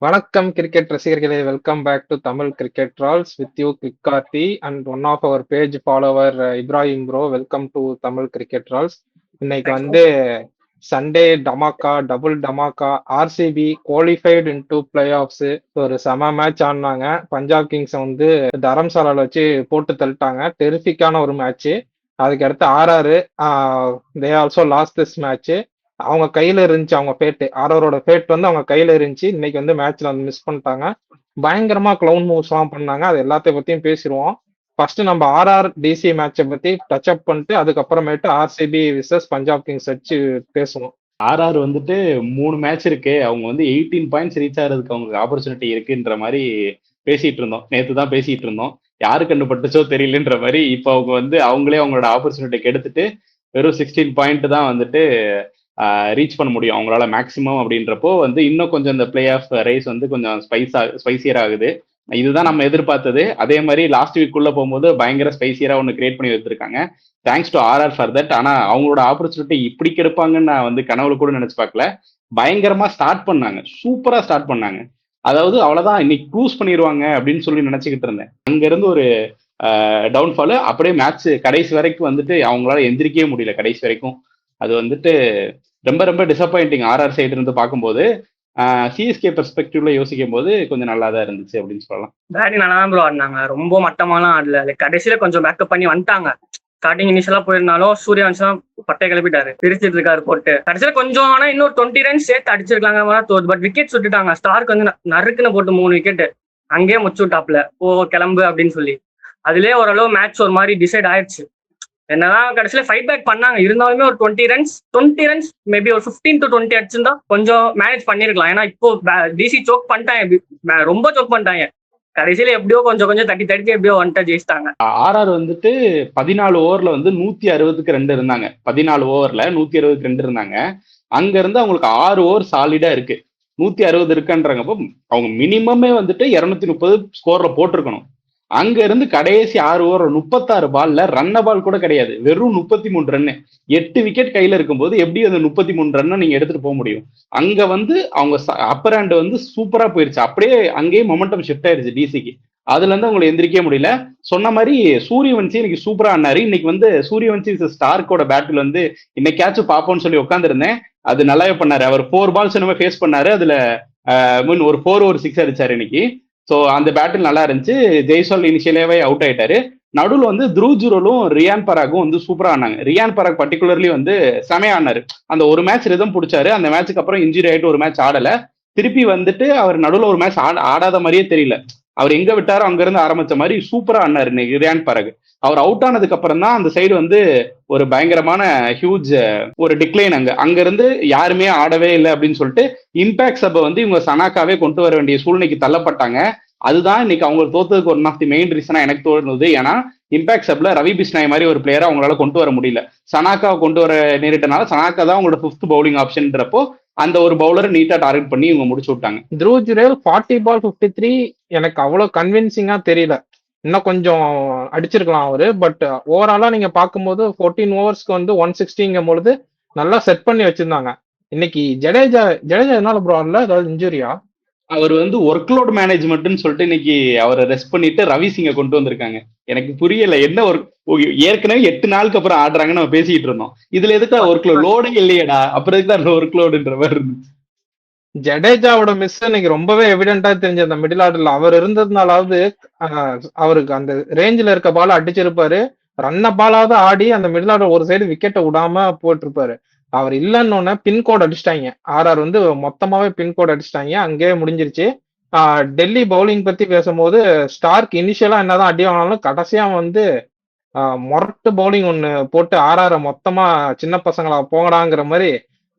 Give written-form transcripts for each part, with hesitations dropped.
வணக்கம் கிரிக்கெட் ரசிகர்களே, welcome back to Tamil cricket trolls with you Krikkarthi and one of our page follower Ibrahim bro. Welcome to Tamil cricket trolls. இன்னைக்கு வந்து Sunday dhamaka, double dhamaka. RCB qualified into playoffs. ஒரு செம match ஆடினாங்க. Punjab Kings வந்து தரம்சாலால வச்சு போட்டு தள்ளிட்டாங்க. டெரிஃபிக்கான ஒரு மேட்ச். அதுக்கு அடுத்து RR they also lost this match. அவங்க கையில இருந்துச்சு, அவங்க ஃபேட், ஆரோரோட ஃபேட் வந்து அவங்க கையில இருந்துச்சு. இன்னைக்கு வந்து மேட்ச்ல வந்து மிஸ் பண்ணிட்டாங்க. பயங்கரமா கிளவுன் மூவ்ஸ் எல்லாம் பண்ணாங்க. அது எல்லாத்தையும் பத்தியும் பேசிடுவோம். ஃபர்ஸ்ட் நம்ம ஆர்ஆர் டிசி மேட்சை பத்தி டச் அப் பண்ணிட்டு அதுக்கப்புறமேட்டு ஆர்சிபி விசஸ் பஞ்சாப் கிங்ஸ் வச்சு பேசுவோம். ஆர்ஆர் வந்துட்டு 3 மேட்ச் இருக்கு, அவங்க வந்து 18 பாயிண்ட்ஸ் ரீச் ஆகிறதுக்கு அவங்களுக்கு ஆப்பர்ச்சுனிட்டி இருக்குன்ற மாதிரி பேசிட்டு இருந்தோம். நேற்று தான் பேசிட்டு இருந்தோம். யாரு கண்டுபட்டுச்சோ தெரியலன்ற மாதிரி. இப்போ அவங்க வந்து அவங்களே அவங்களோட ஆப்பர்ச்சுனிட்டி கெடுத்துட்டு வெறும் 16 பாயிண்ட் தான் வந்துட்டு ரீச் பண்ண முடியும் அவங்களால மேக்ஸிமம். அப்படின்றப்போ வந்து இன்னும் கொஞ்சம் இந்த பிளே ஆஃப் ரேஸ் வந்து கொஞ்சம் ஸ்பைசியர் ஆகுது. இதுதான் நம்ம எதிர்பார்த்தது. அதே மாதிரி லாஸ்ட் வீக் உள்ள போகும்போது பயங்கர ஸ்பைசியரா ஒன்று கிரியேட் பண்ணி வச்சிருக்காங்க. Thanks to RR for that. ஆனா அவங்களோட ஆப்பர்ச்சுனிட்டி இப்படி கெடுப்பாங்கன்னு நான் வந்து கனவுல கூட நினைச்சு பார்க்கல. பயங்கரமா ஸ்டார்ட் பண்ணாங்க, சூப்பரா ஸ்டார்ட் பண்ணாங்க. அதாவது அவ்வளவுதான், இன்னைக்கு க்ரூஸ் பண்ணிடுவாங்க அப்படின்னு சொல்லி நினைச்சுக்கிட்டு இருந்தேன். அங்க இருந்து ஒரு டவுன்ஃபால். அப்படியே மேட்ச் கடைசி வரைக்கும் வந்துட்டு அவங்களால எந்திரிக்கவே முடியல கடைசி வரைக்கும். அது வந்துட்டு ரொம்ப ரொம்ப டிசப்பாயிண்டிங் ஆர்ஆர் சைடு இருந்து பார்க்கும்போது. சிஎஸ்கே பெர்ஸ்பெக்டிவ்ல யோசிக்கும் போது கொஞ்சம் நல்லா தான் இருந்துச்சு அப்படின்னு சொல்லலாம். பேட்டிங் நல்லா தான் ப்ரோ ஆடினாங்க, ரொம்ப மட்டமாலாம் ஆடல. கடைசியில கொஞ்சம் பேக்கப் பண்ணி வந்துட்டாங்க. ஸ்டார்டிங் இனிஷியலா போயிருந்தாலும் சூரியவன்ஷம் பட்டை கிளப்பிட்டாரு, பிரிச்சுட்டு இருக்காரு போட்டு. கடைசியில கொஞ்சம் ஆனா இன்னும் 20 ரன்ஸ் சேர்த்து அடிச்சிருக்காங்க தோது. பட் விக்கெட் சுட்டுட்டாங்க. ஸ்டார்க் வந்து நறுக்குன்னு போட்டு 3 விக்கெட் அங்கேயே முச்சு விட்டாப்ல, கிளம்பு அப்படின்னு சொல்லி. அதுலயே ஓரளவு மேட்ச் ஒரு மாதிரி டிசைட் ஆயிடுச்சு. என்னதான் கடைசியில ஃபைட் பேக் பண்ணாங்க, இருந்தாலுமே ஒரு 20 ரன்ஸ் மேபி ஒரு 15 to 20 அடிச்சிருந்தா கொஞ்சம் மேனேஜ் பண்ணிருக்கலாம். ஏன்னா இப்போ டிசி சோக் பண்ணிட்டாங்க, ரொம்ப சோக் பண்ணிட்டாங்க. கடைசியில எப்படியோ கொஞ்சம் கொஞ்சம் தட்டி தட்டி எப்படியோ வந்துட்டு ஜெயிச்சிட்டாங்க. ஆர்ஆர் வந்துட்டு 14 ஓவர்ல வந்து 160 இருந்தாங்க. 14 ஓவர்ல 162 இருந்தாங்க. அங்க இருந்து அவங்களுக்கு 6 ஓவர் சாலிடா இருக்கு. 160 இருக்குன்றப்போ அவங்க மினிமமே வந்துட்டு 230 ஸ்கோர்ல போட்டிருக்கணும். அங்க இருந்து கடைசி 6 ஓவர் 36 பால்ல ரன்ன பால் கூட கிடையாது, வெறும் 33 ரன்னு. 8 விக்கெட் கையில இருக்கும்போது எப்படி அந்த 33 ரன்னை நீங்க எடுத்துட்டு போக முடியும்? அங்க வந்து அவங்க அப்பர் ஹேண்ட் வந்து சூப்பரா போயிருச்சு. அப்படியே அங்கேயே மொமெண்டம் ஷிஃப்ட் ஆயிருச்சு டிசிக்கு. அதுல இருந்து அவங்களை எந்திரிக்கவே முடியல. சொன்ன மாதிரி சூரியவன்சி இன்னைக்கு சூப்பரா ஆனாரு. இன்னைக்கு வந்து சூரியவன்சி ஸ்டார்க்கோட பேட்டில் வந்து இன்னைக்காச்சும் பாப்போம்னு சொல்லி உட்காந்துருந்தேன். அது நல்லாவே பண்ணாரு. அவர் 4 பால்ஸ் என்னமே ஃபேஸ் பண்ணாரு. அதுல ஒரு 4 ஓவர் 6 அடிச்சாரு இன்னைக்கு. ஸோ அந்த பேட்டில் நல்லா இருந்துச்சு. ஜெய்ஸ்வால் இனிஷியலாவே அவுட் ஆயிட்டாரு. நடுவில் வந்து த்ருவ் ஜுரலும் ரியான் பராகும் வந்து சூப்பரா ஆனாங்க. ரியான் பராக் பர்டிகுலர்லி வந்து செமையா ஆனாரு. அந்த ஒரு மேட்ச் ரிதம் பிடிச்சாரு. அந்த மேட்சுக்கு அப்புறம் இன்ஜுரி ஆயிட்டு ஒரு மேட்ச் ஆடல. திருப்பி வந்துட்டு அவர் நடுவில் ஒரு மேட்ச் ஆடாத மாதிரியே தெரியல. அவர் எங்க விட்டாரோ அங்க இருந்து ஆரம்பிச்ச மாதிரி சூப்பரா ஆனாரு இன்னைக்கு ரியான் பராக். அவர் அவுட் ஆனதுக்கு அப்புறம் தான் அந்த சைடு வந்து ஒரு பயங்கரமான ஹியூஜ் ஒரு டிக்ளைன். அங்க இருந்து யாருமே ஆடவே இல்லை அப்படின்னு சொல்லிட்டு இம்பாக்ட் சபை வந்து இவங்க சனாக்காவே கொண்டு வர வேண்டிய சூழ்நிலைக்கு தள்ளப்பட்டாங்க. அதுதான் இன்னைக்கு அவங்க தோத்ததுக்கு ஒன் ஆஃப் தி மெயின் ரீசனா எனக்கு தோணுது. ஏன்னா இம்பாக்ட் சப்ல ரவி பிஷ்னாய் மாதிரி ஒரு பிளேயரை அவங்களால கொண்டு வர முடியல. சனாக்காவை கொண்டு வர நேரிட்டனால சனாக்கா தான் அவங்களோட 5th பவுலிங் ஆப்ஷன்றப்போ அந்த ஒரு பவுலரை நீட்டா டார்கெட் பண்ணி இவங்க முடிச்சு விட்டாங்க. த்ருவ் ஜுரேல் 40 பால் 53 எனக்கு அவ்வளவு கன்வின்சிங்கா தெரியல. இன்னும் கொஞ்சம் அடிச்சிருக்கலாம் அவரு. பட் ஓவராலா நீங்க பார்க்கும்போது 14 ஓவர்ஸ்க்கு வந்து 160 பொழுது நல்லா செட் பண்ணி வச்சிருந்தாங்க. இன்னைக்கு ஜடேஜா என்னால ப்ரோ ஆடல? ஏதாவது இன்ஜுரியா? அவர் வந்து ஒர்க் லோட் மேனேஜ்மெண்ட்னு சொல்லிட்டு இன்னைக்கு அவரை ரெஸ்ட் பண்ணிட்டு ரவி சிங்கை கொண்டு வந்திருக்காங்க. எனக்கு புரியல என்ன ஒரு ஏற்கனவே 8 நாளுக்கு அப்புறம் ஆடுறாங்கன்னு நம்ம பேசிட்டு இருந்தோம். இதுல எதுக்கு ஒர்க் லோடே இல்லையடா, அப்புறம் எதுக்கு ஒர்க் லோடுன்ற மாதிரி இருந்துச்சு. ஜடேஜாவோட மிஸ் இன்னைக்கு ரொம்பவே எவிடென்டா தெரிஞ்ச அந்த மிடில் ஆர்டர்ல அவர் இருந்ததுனாலாவது அவருக்கு அந்த ரேஞ்சில இருக்க பால அடிச்சிருப்பாரு. ரன்ன பாலாவது ஆடி அந்த மிடில் ஆர்டர் ஒரு சைடு விக்கெட்டை விடாம போட்டிருப்பாரு. அவர் இல்லைன்னு பின்கோட் அடிச்சிட்டாங்க. ஆர்ஆர் வந்து மொத்தமாவே பின்கோட் அடிச்சிட்டாங்க. அங்கேயே முடிஞ்சிருச்சு. டெல்லி பவுலிங் பத்தி பேசும்போது ஸ்டார்க் இனிஷியலா என்னதான் அடி வாங்கினாலும் கடைசியா வந்து மொரட்டு பவுலிங் ஒண்ணு போட்டு ஆர்ஆர் மொத்தமா சின்ன பசங்களா போங்கடாங்கிற மாதிரி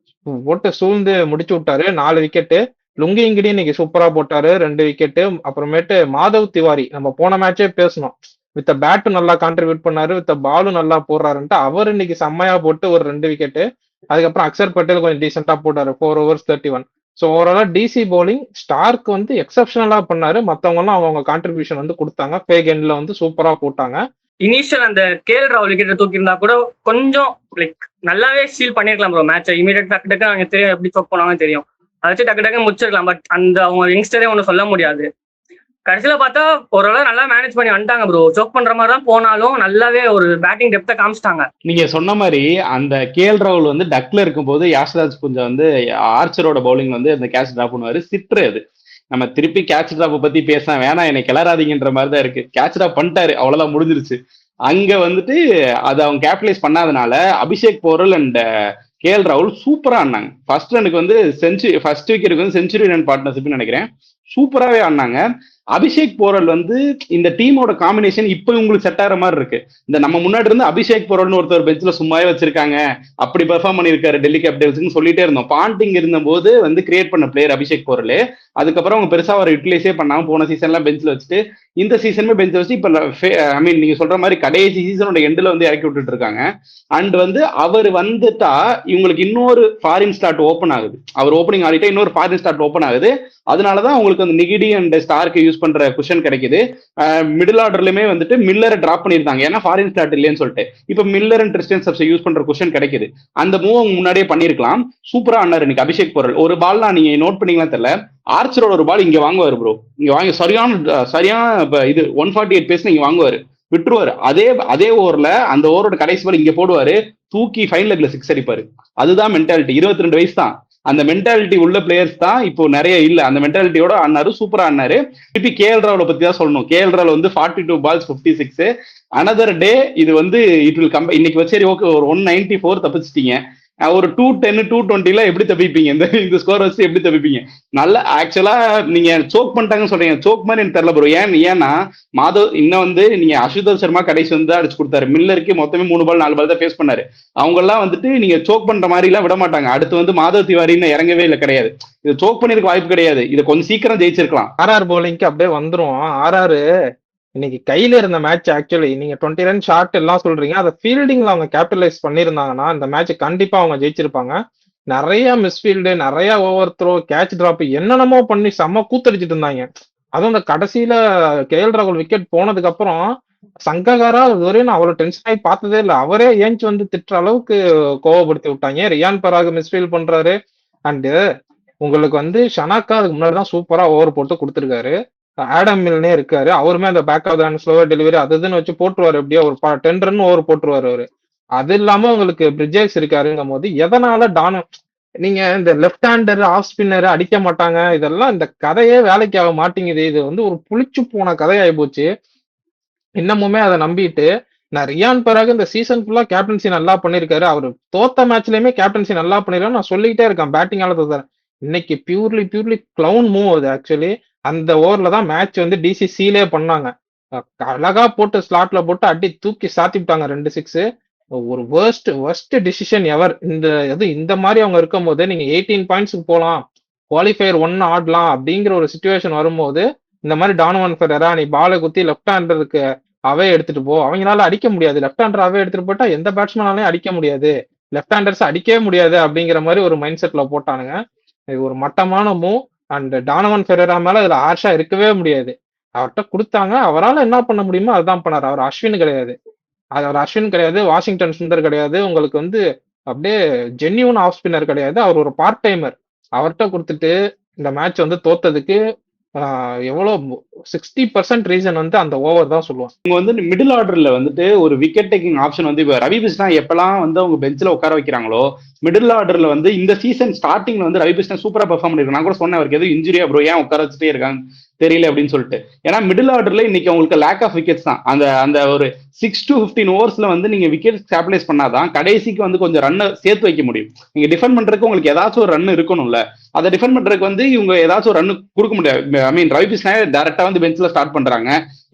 போட்டு சூழ்ந்து முடிச்சு விட்டாரு. 4 விக்கெட்டு. லுங்கி இங்கிடி இன்னைக்கு சூப்பரா போட்டாரு, 2 விக்கெட்டு. அப்புறமேட்டு மாதவ் திவாரி நம்ம போன மேட்சே பேசணும், வித் பேட்டும் நல்லா கான்ட்ரிபியூட் பண்ணாரு, வித் பாலும் நல்லா போடுறாருன்ட்டு அவர் இன்னைக்கு செம்மையா போட்டு ஒரு 2 விக்கெட்டு. அதுக்கப்புறம் அக்சர் பட்டேல் கொஞ்சம் டீசெண்டா போட்டாரு, 4 overs 31. ஸோ ஓவராலா டிசி பவுலிங் ஸ்டார்க் வந்து எக்ஸப்ஷனலா பண்ணாரு. மத்தவங்க எல்லாம் அவங்க கான்ட்ரிபியூஷன் வந்து கொடுத்தாங்க. ஃபேகன்ல வந்து சூப்பரா போட்டாங்க. இனிஷியல் அந்த கேஎல் ராகுல் விக்கெட் தூக்கி இருந்தா கூட கொஞ்சம் லைக் நல்லாவே சீல் பண்ணிருக்கலாம் ப்ரோ மேட்சை. இமீடியட் டக்கு நாங்க தெரியும் எப்படி சோக் போனாலும் தெரியும். அதை வச்சு டக்கு டக்கு முடிச்சிருக்கலாம். பட் அந்த அவங்க யங்ஸ்டரே ஒன்றும் சொல்ல முடியாது. கடைசியில பார்த்தா ஓரளவு நல்லா மேனேஜ் பண்ணி வந்துட்டாங்க ப்ரோ. சோக் பண்ற மாதிரி தான் போனாலும் நல்லாவே ஒரு பேட்டிங் டெப்த்தை காமிச்சிட்டாங்க. நீங்க சொன்ன மாதிரி அந்த கேஎல் ராகுல் வந்து டக்ல இருக்கும்போது யாஷ்ராஜ் கொஞ்சம் வந்து ஆர்ச்சரோட பவுலிங் வந்து அந்த கேட்ச் டிராப் பண்ணுவாரு. சிட்ரு அது நம்ம திருப்பி கேட்ச் டிராப் பத்தி பேச வேணாம், என்னை கிளறாதீங்கன்ற மாதிரி தான் இருக்கு. கேட்ச் டிராப் பண்ணிட்டாரு, அவ்வளவுதான், முடிஞ்சிருச்சு. அங்க வந்துட்டு அதை அவங்க கேபிட்டலைஸ் பண்ணாதனால அபிஷேக் போரல் அண்ட் கேஎல் ராகுல் சூப்பரா ஆடினாங்க. ஃபர்ஸ்ட் ரனுக்கு வந்து ஃபர்ஸ்ட் விக்கெட்டுக்கு வந்து செஞ்சுரி ரன் பார்ட்னர்ஷிப்னு நினைக்கிறேன், சூப்பராகவே ஆடினாங்க. அபிஷேக் போரல் வந்து இந்த டீமோட காம்பினேஷன் இப்போ உங்களுக்கு செட் ஆகிற மாதிரி இருக்கு. இந்த நம்ம முன்னாடி இருந்து அபிஷேக் போரல்னு ஒருத்தர் பெஞ்சில் சும்மாவே வச்சிருக்காங்க, அப்படி பெர்ஃபார்ம் பண்ணியிருக்காரு டெல்லி கேபிட்டல்ஸ்னு சொல்லிட்டே இருந்தோம். பாண்டிங் இருந்தபோது வந்து கிரியேட் பண்ண பிளேயர் அபிஷேக் போரல். அதுக்கப்புறம் அவங்க பெருசா அவர் யூட்டிலைஸே பண்ணாம போன சீசன்லாம் பெஞ்சில் வச்சுட்டு இந்த சீசனுமே பெஞ்சில் வச்சு இப்போ ஐ மீன் நீங்க சொல்ற மாதிரி கடைசி சீசனோட எண்டில் வந்து இறக்கி விட்டுட்டு இருக்காங்க. அண்ட் வந்து அவர் வந்துட்டா இவங்களுக்கு இன்னொரு ஃபாரின் ஸ்டார்ட் ஓப்பன் ஆகுது. அவர் ஓப்பனிங் ஆடிட்டா இன்னொரு ஃபாரின் ஸ்டார்ட் ஓப்பன் ஆகுது. அதனாலதான் உங்களுக்கு அந்த நிகிடி அண்ட் ஸ்டார்க்கு யூஸ் பண்ற குஷன் கிடைக்குது. மிடில் ஆர்டர்லயுமே வந்துட்டு மில்லரை டிராப் பண்ணிருந்தாங்க, ஏன்னா ஃபாரின் ஸ்டார்ட் இல்லைன்னு சொல்லிட்டு. இப்ப மில்லர் அண்ட் ட்ரிஸ்டன் சப்ஸை யூஸ் பண்ற குஷன் கிடைக்குது. அந்த மூவ் அவங்க முன்னாடியே பண்ணிருக்கலாம். சூப்பரா ஆனார் இன்னைக்கு அபிஷேக் போரல். ஒரு பால் நான் நீங்க நோட் பண்ணீங்களா தெரியல, ஆர்ச்சரோட ஒரு பால் இங்க வாங்குவாரு ப்ரோ, இங்க வாங்கி சரியான இது 148 பேஸ் இங்க வாங்குவாரு, விட்டுருவாரு. அதே ஓவர்ல அந்த ஓவரோட கடைசி பால் இங்க போடுவாரு, தூக்கி ஃபைன் லெக்ல 6 அடிப்பாரு. அதுதான் மென்டாலிட்டி. 22 வயசு தான். அந்த மென்டாலிட்டி உள்ள பிளேயர்ஸ் தான் இப்போ நிறைய இல்ல. அந்த மென்டாலிட்டியோட ஆனாரு, சூப்பரா ஆனாரு. திருப்பி கேஎல் ராகுலை பத்தி தான் சொல்லணும். கேஎல் ராகுல் வந்து 42 balls 56. அனதர் டே இது வந்து இட் வில் கம். இன்னைக்கு வச்சு ஓகே ஒரு 194 தப்பிச்சிட்டீங்க. ஒரு 210 220 எப்படி தப்பிப்பீங்க? இந்த ஸ்கோர் வச்சு எப்படி தப்பிப்பீங்க? நல்ல ஆக்சுவலா நீங்க சோக் பண்ணிட்டாங்கன்னு சொல்றீங்க, சோக் மாதிரி எனக்கு தெரியல ப்ரோ. ஏன்னா மாதவ் இன்னும் வந்து நீங்க அசுதோஷ் சர்மா கடைசி வந்து அடிச்சு கொடுத்தாரு. மில்லருக்கு மொத்தமே 3 பால் 4 பால் தான் ஃபேஸ் பண்ணாரு. அவங்க எல்லாம் வந்துட்டு நீங்க சோக் பண்ற மாதிரி எல்லாம் விட மாட்டாங்க. அடுத்து வந்து மாதவ் திவாரின்னு இறங்கவே இல்லை, கிடையாது. இது சோக் பண்ணிருக்க வாய்ப்பு கிடையாது. இதை கொஞ்சம் சீக்கிரம் ஜெயிச்சிருக்கலாம். ஆர்ஆர் பவுலிங்க்கு அப்படியே வந்துரும். ஆர்ஆர் இன்னைக்கு கையில இருந்த மேட்ச் ஆக்சுவலி நீங்க 20 ரன் ஷார்ட் எல்லாம் சொல்றீங்க, அதை ஃபீல்டிங்ல அவங்க கேபிட்டலைஸ் பண்ணிருந்தாங்கன்னா இந்த மேட்ச் கண்டிப்பா அவங்க ஜெயிச்சிருப்பாங்க. நிறைய மிஸ்ஃபீல்டு, நிறைய ஓவர் த்ரோ, கேட்ச் டிராப், என்னென்னமோ பண்ணி செம்ம கூத்தடிச்சிட்டு இருந்தாங்க. அதுவும் இந்த கடைசியில கேஎல் ராகுல் விக்கெட் போனதுக்கு அப்புறம் சங்ககாரா இதுவரையும் நான் அவ்வளவு டென்ஷன் ஆகி பார்த்ததே இல்லை. அவரே ஏஞ்சி வந்து திட்டுற அளவுக்கு கோவப்படுத்தி விட்டாங்க. ரியான் பராக் மிஸ்ஃபீல் பண்றாரு. அண்டு உங்களுக்கு வந்து ஷனாக்கா அதுக்கு முன்னாடிதான் சூப்பரா ஓவர் போட்டு கொடுத்துருக்காரு. ஆடம் மில்னே இருக்காரு, அவருமே அந்த பேக் ஆஃப் தான் ஸ்லோவர் டெலிவரி அது இதுன்னு வச்சு போட்டுருவாரு. எப்படியோ ஒரு 10 ரன் ஓவர் போட்டுருவாரு அவரு. அது இல்லாம உங்களுக்கு பிரிட்ஜெஸ் இருக்காருங்கும் போது எதனால நீங்க இந்த லெஃப்ட் ஹேண்டர் ஆஃப் ஸ்பின்னர் அடிக்க மாட்டாங்க, இதெல்லாம் இந்த கதையே வேலைக்கு ஆக மாட்டேங்குது. இது வந்து ஒரு புளிச்சு போன கதையாகி போச்சு. இன்னமுமே அதை நம்பிட்டு நான் ரியான் பராக் இந்த சீசன் ஃபுல்லா கேப்டன்சி நல்லா பண்ணிருக்காரு. அவர் தோத்த மேட்ச்லயுமே கேப்டன்சி நல்லா பண்ணிருக்காரு. நான் சொல்லிக்கிட்டே இருக்கேன் பேட்டிங்கால தோத்தாரு. இன்னைக்கு பியூர்லி கிளவுன் மூவ் அது ஆக்சுவலி. அந்த ஓவர்ல தான் மேட்ச் வந்து டிசிசிலே பண்ணாங்க. அழகா போட்டு ஸ்லாட்ல போட்டு அடி தூக்கி சாத்திட்டாங்க 2 6. ஒரு worst டிசிஷன் எவர். இந்த மாதிரி அவங்க இருக்கும் போது நீங்க 18 பாயிண்ட்ஸுக்கு போகலாம், குவாலிஃபயர் 1 ஆடலாம் அப்படிங்கிற ஒரு சுச்சுவேஷன் வரும்போது இந்த மாதிரி டானோவன் ஃபெரரா நீ பாலை குத்தி லெஃப்ட் ஹேண்டருக்கு அவே எடுத்துட்டு போ, அவங்களால அடிக்க முடியாது. லெஃப்ட் ஹேண்டர் அவே எடுத்துட்டு போட்டா எந்த பேட்ஸ்மேனாலையும் அடிக்க முடியாது, லெஃப்ட் ஹேண்டர்ஸ் அடிக்கவே முடியாது அப்படிங்கிற மாதிரி ஒரு மைண்ட் செட்ல போட்டானுங்க. இது ஒரு மட்டமான மூவ். அண்ட் டானோவன் ஃபெரரா மேல இதுல ஆர்ஷா இருக்கவே முடியாது. அவர்கிட்ட கொடுத்தாங்க, அவரால் என்ன பண்ண முடியுமோ அதுதான் பண்ணாரு. அவர் அஸ்வின் கிடையாது, வாஷிங்டன் சுந்தர் கிடையாது, உங்களுக்கு வந்து அப்படியே ஜென்யூன் ஆஃப் ஸ்பின்னர் கிடையாது. அவர் ஒரு பார்ட் டைமர். அவர்கிட்ட கொடுத்துட்டு இந்த மேட்ச் வந்து தோத்ததுக்கு எவ்வளவு 60% ரீசன் வந்து அந்த ஓவர் தான் சொல்லுவாங்க. இவங்க வந்து மிடில் ஆர்டர்ல வந்துட்டு ஒரு விக்கெட் டேக்கிங் ஆப்ஷன் வந்து இப்போ ரவி பிஷ்னா எப்பெல்லாம் வந்து அவங்க பெஞ்சில் உட்கார வைக்கிறாங்களோ, மிடில் ஆர்டர்ல வந்து இந்த சீசன் ஸ்டார்டிங்ல வந்து ரவி பிஷ்னா சூப்பரா பெர்ஃபார்ம் பண்ணிருக்காங்க. நான் கூட சொன்னேன் அவருக்கு எதுவும் இன்ஜுரியா ப்ரோ ஏன் உட்கார வச்சுட்டே இருக்காங்க தெரியல அப்படின்னு சொல்லிட்டு. ஏன்னா மிடில் ஆர்டர்ல இன்னைக்கு அவங்களுக்கு லேக் ஆஃப் விக்கெட்ஸ் தான். அந்த ஒரு 6 to 15 ஓவர்ஸ்ல வந்து நீங்க விக்கெட் கேபிட்டலைஸ் பண்ணாதான் கடைசிக்கு வந்து கொஞ்சம் ரன் சேர்த்து வைக்க முடியும். நீங்க டிஃபெண்ட் பண்றதுக்கு உங்களுக்கு ஏதாச்சும் ஒரு ரன் இருக்கணும்ல, அதை டிஃபெண்ட் பண்றதுக்கு வந்து இவங்க ஏதாச்சும் ஒரு ரன் கொடுக்க முடியாது. ஐ மீன் ரவி பிஷ்னா டைரக்டா வந்து பெஞ்சில் ஸ்டார்ட் பண்றாங்க,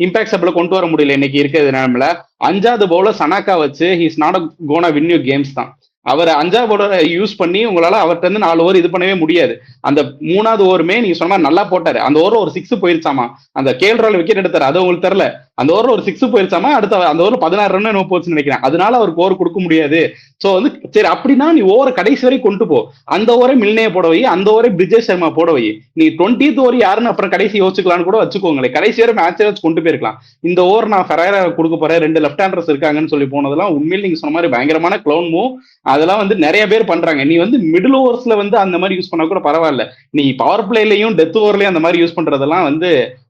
இம்பாக்ட் சப்ல கொண்டு வர முடியல இன்னைக்கு இருக்கிறது நேரம்ல. 5வது பவுலர் சனாக்கா வச்சு he's not gonna win you games தான். அவர் 5வது பவுலரை யூஸ் பண்ணி உங்களால அவர்கிட்ட இருந்து 4 ஓவர் இது பண்ணவே முடியாது. அந்த 3வது ஓவருமே நீங்க சொன்ன நல்லா போட்டாரு. அந்த ஓவர் ஒரு 6 போயிருச்சாமா, அந்த கேஎல் ராகுல் விக்கெட் எடுத்தாரு, அது உங்களுக்கு தெரியல. அந்த ஓவர் ஒரு 6 போயிருச்சாமா, அடுத்த அந்த ஓவர் 16 ரன் என்ன போச்சுன்னு நினைக்கிறேன். அதனால அவருக்கு ஓவர் கொடுக்க முடியாது. சோ வந்து சரி அப்படின்னா நீ ஓவரை கடைசி வரை கொண்டு போ, அந்த ஓவரை மில்னே போட வை, அந்த ஓவரை பிரிட்ஜெஸ் சர்மா போட வை. நீ 20th ஓவர் யாருன்னு அப்புறம் கடைசி யோசிக்கலாம்னு கூட வச்சுக்கோங்களேன். கடைசி வரை மேட்ச் வச்சு கொண்டு போயிருக்கலாம். இந்த ஓவர் நான் ஃபெரேரா கொடுக்க போறேன், 2 லெஃப்ட் ஹேண்டர்ஸ் இருக்காங்கன்னு சொல்லி போனதெல்லாம் உண்மையில் நீங்க சொன்ன மாதிரி பயங்கரமான கிளவுன் மூவ். அதெல்லாம் வந்து நிறைய பேர் பண்றாங்க. நீ வந்து மிடில் ஓவர்ஸ்ல வந்து அந்த மாதிரி யூஸ் பண்ணா கூட பரவாயில்ல, நீ பவர் பிளேலையும் டெத் ஓவர்லயும் அந்த மாதிரி யூஸ் பண்றதெல்லாம் வந்து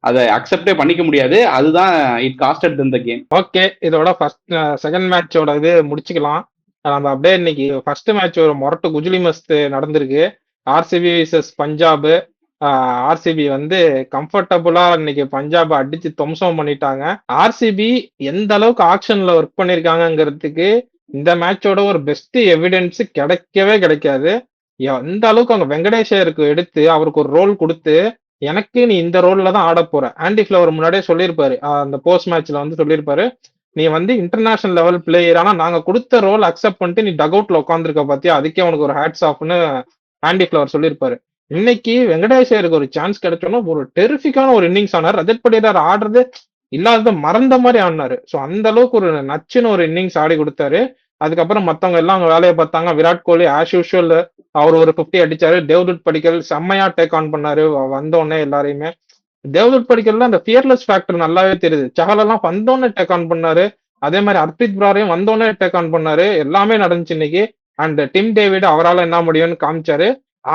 அதை அக்செப்டே பண்ணிக்க முடியாது. அதுதான் இட் காஸ்டட் இந்த கேம். ஓகே, இதோட செகண்ட் மேட்சோட இது முடிச்சுக்கலாம். நம்ம அப்படியே இன்னைக்கு ஃபர்ஸ்ட் மேட்ச் ஒரு மொரட்டு குஜிலி மஸ்த் நடந்திருக்கு. RCB versus Punjab. ஆர்சிபி வந்து கம்ஃபர்டபுளா இன்னைக்கு பஞ்சாப் அடிச்சு துவம்சம் பண்ணிட்டாங்க. ஆர்சிபி எந்த அளவுக்கு ஆக்ஷன்ல ஒர்க் பண்ணிருக்காங்கிறதுக்கு இந்த மேட்சோட ஒரு பெஸ்ட் எவிடன்ஸ் கிடைக்கவே கிடைக்காது. எந்த அளவுக்கு அவங்க வெங்கடேஷருக்கு எடுத்து அவருக்கு ஒரு ரோல் கொடுத்து, எனக்கு நீ இந்த ரோல்ல தான் ஆட போற. ஆண்டி ஃபிளவர் முன்னாடியே சொல்லியிருப்பாரு, அந்த போஸ்ட் மேட்ச்ல வந்து சொல்லியிருப்பாரு, நீ வந்து இன்டர்நேஷனல் லெவல் பிளேயர், ஆனா நாங்க கொடுத்த ரோல் அக்செப்ட் பண்ணிட்டு நீ டக் அவுட்ல உட்காந்துருக்க பாத்தியா, அதுக்கே உனக்கு ஒரு ஹேட்ஸ் ஆஃப்னு ஆண்டி ஃபிளவர் சொல்லியிருப்பாரு. இன்னைக்கு வெங்கடேஷருக்கு ஒரு சான்ஸ் கிடைச்சோன்னா ஒரு டெரிஃபிக்கான ஒரு இன்னிங்ஸ் ஆனார். ரஜத் படிதார் ஆடுறது இல்லாத மறந்த மாதிரி ஆடினாரு. ஸோ அந்த அளவுக்கு ஒரு நச்சுன்னு ஒரு இன்னிங்ஸ் ஆடி கொடுத்தாரு. அதுக்கப்புறம் மத்தவங்க எல்லாம் அவங்க வேலையை பார்த்தாங்க. விராட் கோலி ஆஸ் யூஷுவல் அவர் ஒரு 50 அடிச்சாரு. தேவ்தூத் படிக்கல் செம்மையா டேக் ஆன் பண்ணாரு வந்தோடனே எல்லாரையுமே. தேவ்தூத் படிக்கல்ல அந்த ஃபியர்லெஸ் ஃபேக்டர் நல்லாவே தெரியுது. சஹல் எல்லாம் வந்தோடனே டேக் ஆன் பண்ணாரு. அதே மாதிரி ஹர்ப்ரீத் பிராரையும் வந்தோடனே டேக் ஆன் பண்ணாரு. எல்லாமே நடந்துச்சு இன்னைக்கு. அண்ட் டிம் டேவிட் அவரால் என்ன முடியும்னு காமிச்சாரு.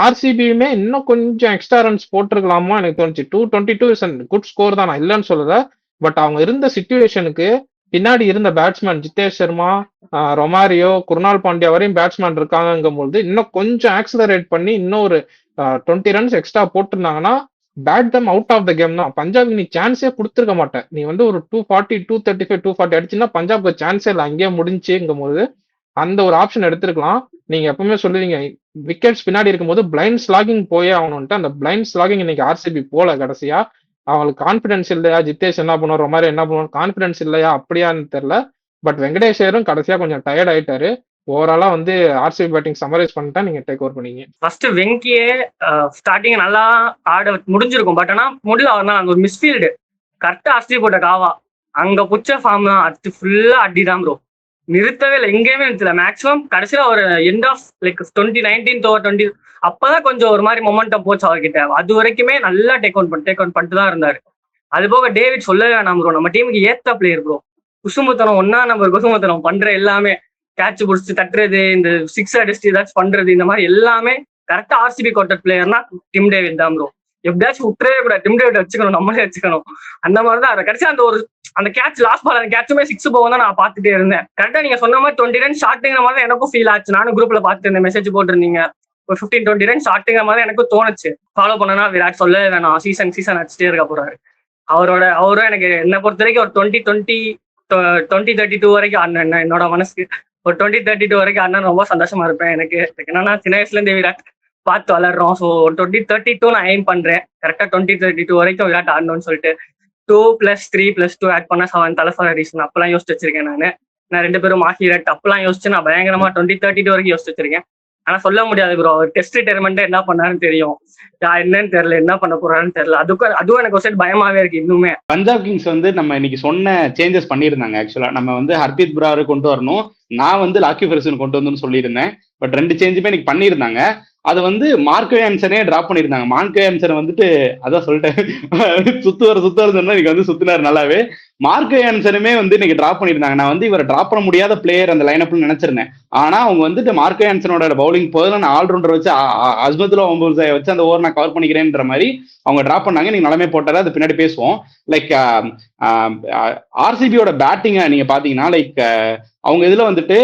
ஆர்சிபியுமே இன்னும் கொஞ்சம் எக்ஸ்ட்ரா ரன்ஸ் போட்டிருக்கலாமோ எனக்கு தோணுச்சு. 222 இஸ் குட் ஸ்கோர் தான், நான் இல்லைன்னு சொல்லல. பட் அவங்க இருந்த சிச்சுவேஷனுக்கு பின்னாடி இருந்த பேட்ஸ்மேன் ஜிதேஷ் சர்மா, ரொமாரியோ, குருணால் பாண்டியா வரையும் பேட்ஸ்மேன் இருக்காங்கும் போது இன்னும் கொஞ்சம் ஆக்சிலரேட் பண்ணி இன்னும் ஒரு 20 ரன்ஸ் எக்ஸ்ட்ரா போட்டிருந்தாங்கன்னா bat them out of the game தான். பஞ்சாப் நீ சான்ஸே கொடுத்துருக்க மாட்டேன். நீ வந்து ஒரு 240, 235, 240 அடிச்சுன்னா பஞ்சாப்க்கு சான்ஸே இல்லை, அங்கேயே முடிஞ்சுங்கும் போது அந்த ஒரு ஆப்ஷன் எடுத்திருக்கலாம். நீங்க எப்பவுமே சொல்லுவீங்க விக்கெட்ஸ் பின்னாடி இருக்கும்போது பிளைண்ட் ஸ்லாகிங் போயே ஆகணும்ட்டு. அந்த பிளைண்ட் ஸ்லாகிங் இன்னைக்கு ஆர்சிபி போல. கடைசியா அவங்களுக்கு கான்பிடன்ஸ் இல்லையா, ஜிதேஷ் என்ன பண்ணுவார், ரொமாரி என்ன பண்ணுவார், கான்பிடன்ஸ் இல்லையா அப்படியான்னு தெரியல. பட் வெங்கடேஷரும் கடைசியா கொஞ்சம் டயர்ட் ஆயிட்டாரு. ஓவராலா வந்து ஆர்சிபி பேட்டிங் சமரைஸ் பண்ணிட்டா நீங்க டேக் ஓவர் பண்ணீங்க. ஃபர்ஸ்ட் வெங்கியே ஸ்டார்டிங் நல்லா ஆட முடிஞ்சிருக்கும். பட் ஆனா முடியல. அவர்னா அந்த ஒரு மிஸ்ஃபீல்டு கரெக்டா ஆர்சிபி போட்ட காவா அங்க புச்ச ஃபார்ம் தான். அது ஃபுல்லா அடிதான் ப்ரோ, நிறுத்தவே இல்லை, எங்கேயுமே நிறுத்தல. மேக்ஸிமம் கடைசியில ஒரு எண்ட் ஆஃப் லைக் 2019 ஓவர் 20 அப்பதான் கொஞ்சம் ஒரு மாதிரி மொமெண்டம் போச்சு அவர்கிட்ட. அது வரைக்குமே நல்லா டேக் அவுட் பண்ணிட்டு தான் இருந்தாரு. அது போக டேவிட் சொல்லவே வேணாம் ப்ரோ, நம்ம டீமுக்கு ஏத்த பிளேயர் ப்ரோ. குசுமுத்தனம் 1 நம்பர் குசுமுத்தனம் பண்ற எல்லாமே, கேட்ச் பிடிச்சி தட்டுறது, இந்த 6 அடிச்சு ஏதாச்சும் பண்றது, இந்த மாதிரி எல்லாமே கரெக்டா ஆர்சிபி கோட்டட் பிளேயர்னா டிம் டேவிட் தான் ப்ரோ. எப்படியாச்சும் விட்டுறவே கூட டிம் டேவிட் வச்சுக்கணும், நம்மளே வச்சுக்கணும். அந்த மாதிரிதான் கடைசி அந்த ஒரு அந்த கேட்ச் லாஸ்ட் பால், அந்த கேட்சுமே 6 போகும் தான் நான் பார்த்துட்டே இருந்தேன். கரெக்டா நீங்க சொன்ன மாதிரி 20 ரன் ஷார்ட்டுங்கிற மாதிரி எனக்கும் ஃபீல் ஆச்சு. நானும் குரூப்ல பார்த்துட்டு இருந்தேன், மெசேஜ் போட்டிருந்தீங்க ஒரு 15-20 ரன் ஷார்ட்டுங்கிற மாதிரி எனக்கும் தோணுச்சு. ஃபாலோ பண்ணனா விராட் சொல்லவே வேணாம், சீசன் அடிச்சுட்டே இருக்க போறாரு. அவரும் எனக்கு என்ன பொறுத்த வரைக்கும் ஒரு 2032 வரைக்கும் ஆடினேன். என்னோட மனசுக்கு ஒரு 2032 வரைக்கும் ஆடினா ரொம்ப சந்தோஷமா இருப்பேன். எனக்கு என்னன்னா சின்ன வயசுல இருந்து விராட் பார்த்து வளர்றோம். ஸோ 2032 நான் எய்ம் பண்றேன். கரெக்டா 2032 வரைக்கும் விராட் ஆடணும்னு சொல்லிட்டு 2+3+2 ஆட் பண்ணா 7 தலைஃபர் ரீசன் அப்பெல்லாம் யோசிச்சு வச்சிருக்கேன். நான் 2 பேரும் மாஹிரட் அப்பெல்லாம் யோசிச்சு நான் பயங்கரமா 2032 வரைக்கும் யோசிச்சு வச்சிருக்கேன். ஆனா சொல்ல முடியாது ப்ரோ, அவர் டெஸ்ட் ரிட்டையர்மெண்ட் என்ன பண்ணாருன்னு தெரியும், என்னன்னு தெரியல, என்ன பண்ண போறாருன்னு தெரியல. அதுவும் எனக்கு ஒரு சைட் பயமாவே இருக்கு இன்னுமே. பஞ்சாப் கிங்ஸ் வந்து நம்ம இன்னைக்கு சொன்ன சேஞ்சஸ் பண்ணியிருந்தாங்க. ஆக்சுவலா நம்ம வந்து ஹர்ப்ரீத் பிராரை கொண்டு வரணும், நான் வந்து லாக்கி ஃபெர்குசன் கொண்டு வந்து சொல்லியிருந்தேன். பட் 2 சேஞ்சுமே இன்னைக்கு பண்ணியிருந்தாங்க. அது வந்து மார்க்கோ ஆன்சனே டிராப் பண்ணியிருந்தாங்க. மார்க்கோ ஆன்சனை வந்துட்டு அதான் சொல்லிட்டேன், சுத்துவார் சொன்னா இன்னைக்கு வந்து சுத்தினார் நல்லாவே. மார்க்கோ ஆன்சனுமே வந்து இன்னைக்கு டிராப் பண்ணியிருந்தாங்க. நான் வந்து இவரை டிராப் பண்ண முடியாத பிளேயர் அந்த லைனப்னு நினைச்சிருந்தேன். ஆனா அவங்க வந்துட்டு மார்க்கோ ஆன்சனோட பவுலிங் போதும், நான் ஆல்ரவுண்டர் வச்சு அஸ்மதுல்லா ஒம்பூசாயை வச்சு அந்த ஓவர் நான் கவர் பண்ணிக்கிறேன்ற மாதிரி அவங்க டிராப் பண்ணாங்க. நீங்க நிலைமை போட்டாரு, அது பின்னாடி பேசுவோம். லைக் ஆர்சிபியோட பேட்டிங்கை நீங்க பாத்தீங்கன்னா லைக் அவங்க இதுல வந்துட்டு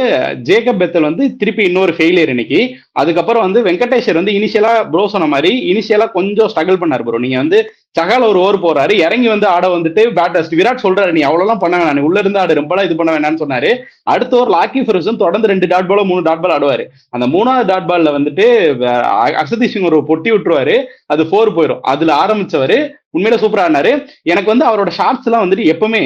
ஜேக்கப் பெத்தல் வந்து திருப்பி இன்னொரு ஃபெயிலியர் இன்னைக்கு. அதுக்கப்புறம் வந்து வெங்கடேஷர் வந்து இனிஷியலா ப்ரோ சொன்ன மாதிரி இனிஷியலா கொஞ்சம் ஸ்ட்ரகிள் பண்ணாரு ப்ரோ. நீங்க வந்து சகால ஒரு ஓவர் போறாரு, இறங்கி வந்து ஆட வந்துட்டு பேட்டர்ஸ் விராட் சொல்றாரு, நீ அவ்வளவுலாம் பண்ண வேணாம், உள்ள இருந்து ஆடு, ரொம்பலாம் இது பண்ண வேணாம்னு சொன்னாரு. அடுத்த ஒரு லாக்கி ஃபெர்குசன் தொடர்ந்து 2 டாட் பாலோ 3 டாட் பால் ஆடுவாரு. அந்த 3வது டாட் பால்ல வந்துட்டு அக்ஷதீப் சிங் ஒரு பொட்டி விட்டுருவாரு, அது 4 போயிடும். அதுல ஆரம்பிச்சவரு உண்மையில சூப்பரா ஆடினாரு. எனக்கு வந்து அவரோட ஷாட்ஸ் எல்லாம் வந்துட்டு எப்பவுமே